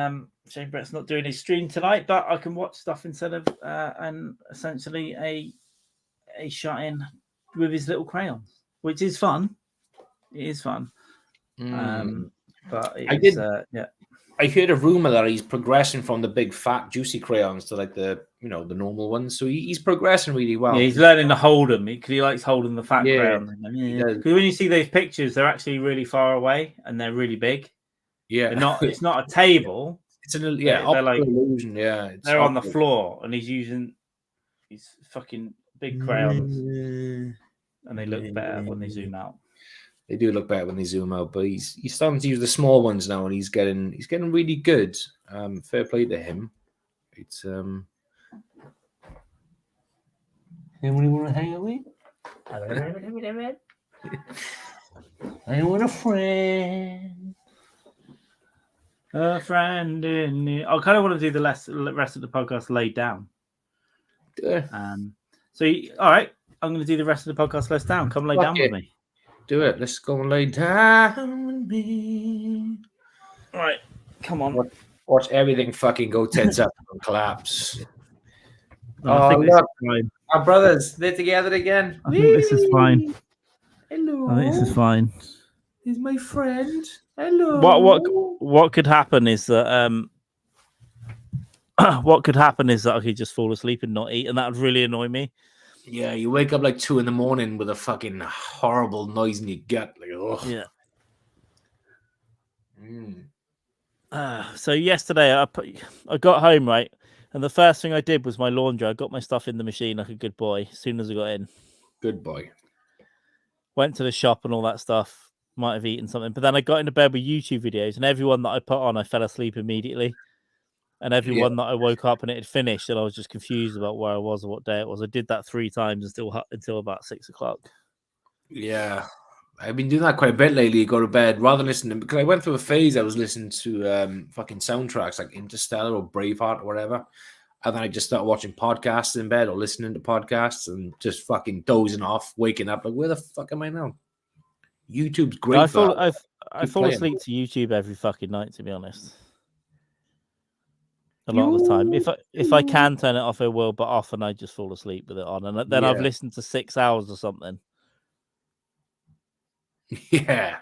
Shame Brett's not doing his stream tonight, but I can watch stuff instead of and essentially a shot in with his little crayons, which is fun. It is fun. But I heard a rumor that he's progressing from the big fat juicy crayons to like the the normal ones. So he's progressing really well. Yeah, he's learning to hold them because he likes holding the fat crayons. Because when you see those pictures, they're actually really far away and they're really big. Yeah, it's not a table. It's an they're like illusion. Yeah, they're on the floor and he's using these fucking big crayons. And they look better when they zoom out. They do look better when they zoom out, but he's starting to use the small ones now, and he's getting really good. Fair play to him. It's Anybody want to hang out with? I want a friend. A friend in the... I kind of want to do the rest of the podcast laid down. All right. I'm going to do the rest of the podcast list down. Come lay down with me. Do it. Let's go and lay down with me. All right. Come on. Watch everything fucking go tits up and collapse. I think look. Our brothers, they're together again. I think this is fine. Hello. I think this is fine. He's my friend. Hello. What could happen is that what could happen is that I could just fall asleep and not eat, and that would really annoy me. Yeah, you wake up like 2 a.m. with a fucking horrible noise in your gut. Like, oh. Yeah. So yesterday I got home, right? And the first thing I did was my laundry. I got my stuff in the machine like a good boy as soon as I got in. Good boy. Went to the shop and all that stuff. Might have eaten something. But then I got into bed with YouTube videos, and everyone that I put on, I fell asleep immediately. And everyone that I woke up and it had finished, and I was just confused about where I was or what day it was. I did that 3 times until about 6 o'clock. Yeah. I've been doing that quite a bit lately. Go to bed rather than listening, because I went through a phase I was listening to fucking soundtracks like Interstellar or Braveheart or whatever. And then I just started watching podcasts in bed or listening to podcasts and just fucking dozing off, waking up like, where the fuck am I now? YouTube's great. I fall asleep to YouTube every fucking night, to be honest. A lot of the time. If I can turn it off, I will, but often I just fall asleep with it on. And then I've listened to 6 hours or something. Yeah.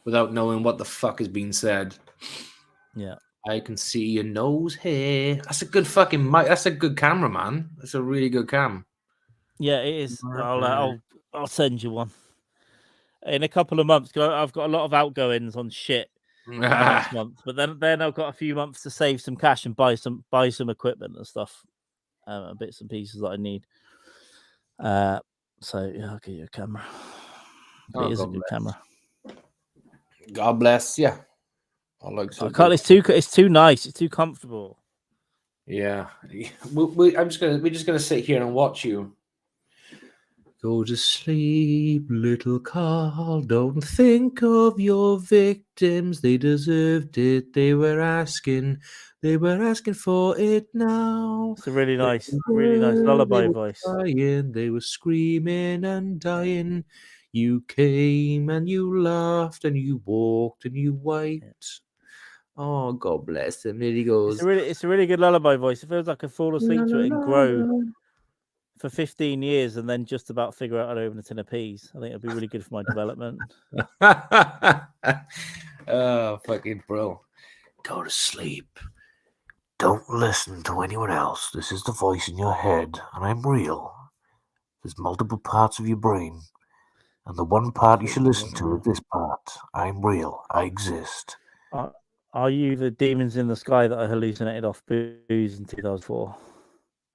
Without knowing what the fuck is being said. Yeah. I can see your nose hair. That's a good fucking mic. That's a good camera, man. That's a really good cam. Yeah, it is. I'll send you one. In a couple of months, I've got a lot of outgoings on shit. Next month, but then I've got a few months to save some cash and buy some equipment and stuff, bits and pieces that I need. So yeah, I'll get you a camera. It is a good camera. God bless. Yeah, it's too nice. It's too comfortable. Yeah, we're just gonna sit here and watch you. Go to sleep, little Carl. Don't think of your victims. They deserved it. They were asking for it now. It's a really They nice lullaby were voice. crying, they were screaming and dying. You came and you laughed and you walked and you wiped. Oh, God bless him. There he goes. It's a really good lullaby voice. It feels like I fall asleep to it and grow for 15 years and then just about figure out how to open a tin of peas. I think it'd be really good for my development. Oh, fucking bro. Go to sleep. Don't listen to anyone else. This is the voice in your head, and I'm real. There's multiple parts of your brain, and the one part you should listen to is this part. I'm real. I exist. Are you the demons in the sky that I hallucinated off booze in 2004?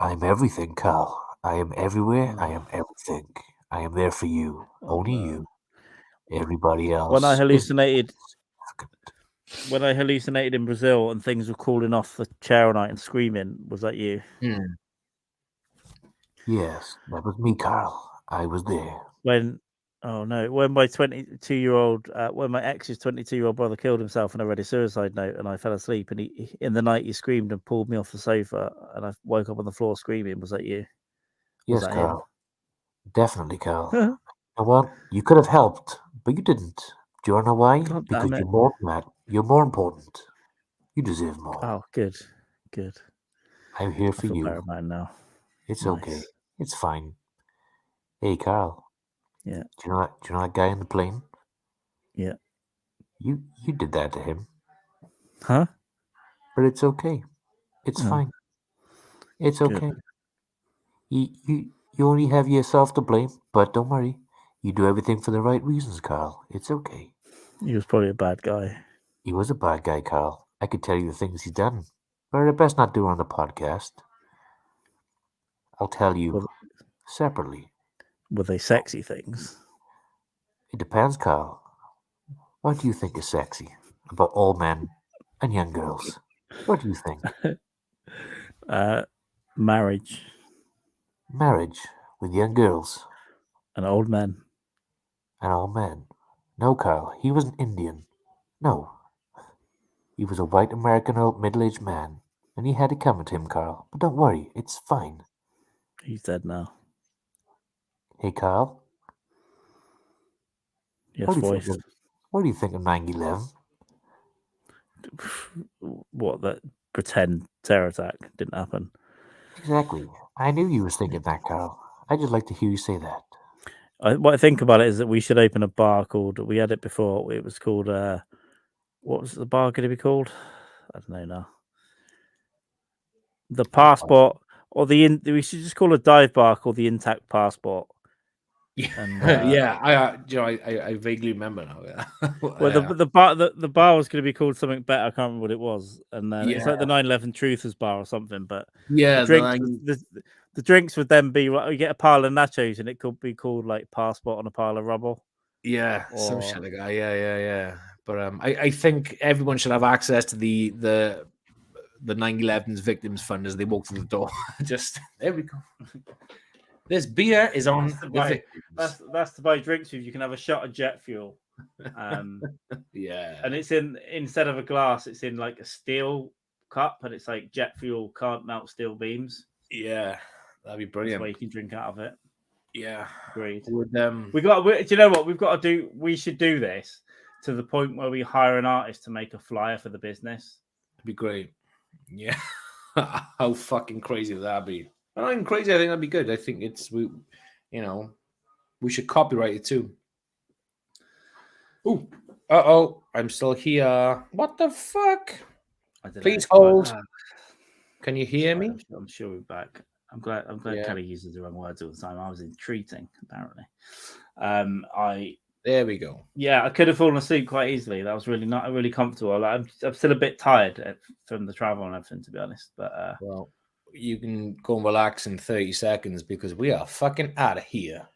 I'm everything, Carl. I am everywhere. I am everything. I am there for you. Only you. Everybody else. When I hallucinated in Brazil and things were crawling off the chair all night and screaming, was that you? Yes, that was me, Carl. I was there. When my 22-year-old, when my ex's 22-year-old brother killed himself and I read a suicide note and I fell asleep and he in the night he screamed and pulled me off the sofa and I woke up on the floor screaming. Was that you? Yes, Carl. Definitely, Carl. You know what? You could have helped, but you didn't. Do you want to know why? Because you're more than that. You're more important. You deserve more. Oh, good. I'm here for you. Better man now. It's okay. It's fine. Hey, Carl. Yeah. Do you know that guy in the plane? Yeah. You did that to him. Huh? But it's okay. It's fine. It's okay. You only have yourself to blame, but don't worry. You do everything for the right reasons, Carl. It's okay. He was probably a bad guy. He was a bad guy, Carl. I could tell you the things he's done, but I'd best not do it on the podcast. I'll tell you separately. Were they sexy things? It depends, Carl. What do you think is sexy about all men and young girls? What do you think? Marriage. Marriage with young girls. And old men. And old men. No, Carl, he was an Indian. No. He was a white American old middle-aged man. And he had it coming to him, Carl. But don't worry, it's fine. He's dead now. Hey, Carl. Yes, voice. What do you think of 9/11? What, that pretend terror attack didn't happen? Exactly. I knew you was thinking that, Carl. I'd just like to hear you say that. What I think about it is that we should open a bar called, we had it before, it was called, what was the bar going to be called? I don't know now. The Passport, or we should just call a dive bar called the Intact Passport. And, I vaguely remember now. Yeah. Well, the bar was going to be called something better. I can't remember what it was, and then it's like the 9/11 Truthers Bar or something. But the drinks would then be you get a pile of nachos, and it could be called like Passport on a pile of rubble. Yeah, some shit like that. Yeah. But I think everyone should have access to the 9/11's victims fund as they walk through the door. Just there we go. This beer is on the victims. That's to buy drinks with. You can have a shot of jet fuel. Yeah. And it's instead of a glass, it's in like a steel cup, and it's like jet fuel can't melt steel beams. Yeah, that'd be brilliant. That's why you can drink out of it. Yeah. Agreed. Do you know what we've got to do? We should do this to the point where we hire an artist to make a flyer for the business. It'd be great. Yeah. How fucking crazy would that be? Not even crazy. I think that'd be good. I think we should copyright it too. Ooh, I'm still here. What the fuck? Please hold. Can you hear me? I'm sure we're back. I'm glad Kelly uses the wrong words all the time. I was entreating, apparently. There we go. Yeah, I could have fallen asleep quite easily. That was really comfortable. I'm still a bit tired from the travel and everything, to be honest. But well, you can go and relax in 30 seconds because we are fucking out of here.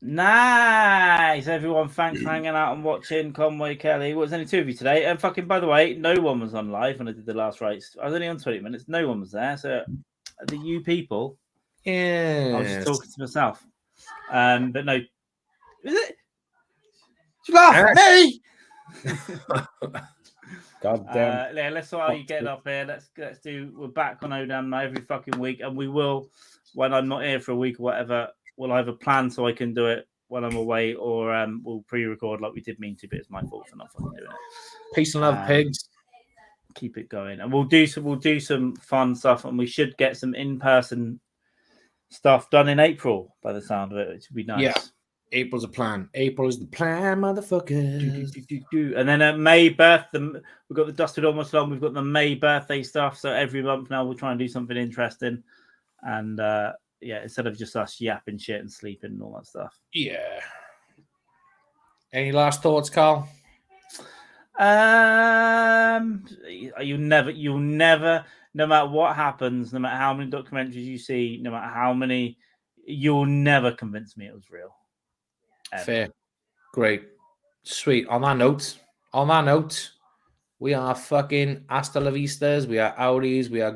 Nice, everyone. Thanks for hanging out and watching Conway Kelly. There's only two of you today. And by the way, no one was on live when I did the last race. I was only on 20 minutes. No one was there. So you people. Yeah. I was just talking to myself. But no, is it? You laugh at me. God damn. Yeah, let's how you getting up here. Let's do. We're back on ODAM now every fucking week, and we will, when I'm not here for a week or whatever, we'll either plan so I can do it when I'm away, or we'll pre-record like we did mean to. But it's my fault for not fucking doing it. Peace and love, pigs. Keep it going, and we'll do some fun stuff, and we should get some in-person stuff done in April by the sound of it, which would be nice. Yeah. April's a plan. April is the plan, motherfuckers. And then May we've got the Dusted Almost Long. We've got the May birthday stuff. So every month now we'll try and do something interesting. And instead of just us yapping shit and sleeping and all that stuff. Yeah. Any last thoughts, Carl? You'll never, no matter what happens, no matter how many documentaries you see, no matter how many, you'll never convince me it was real. Ever. Fair. Great. Sweet. On that note, we are fucking hasta la vistas. We are Audis. We are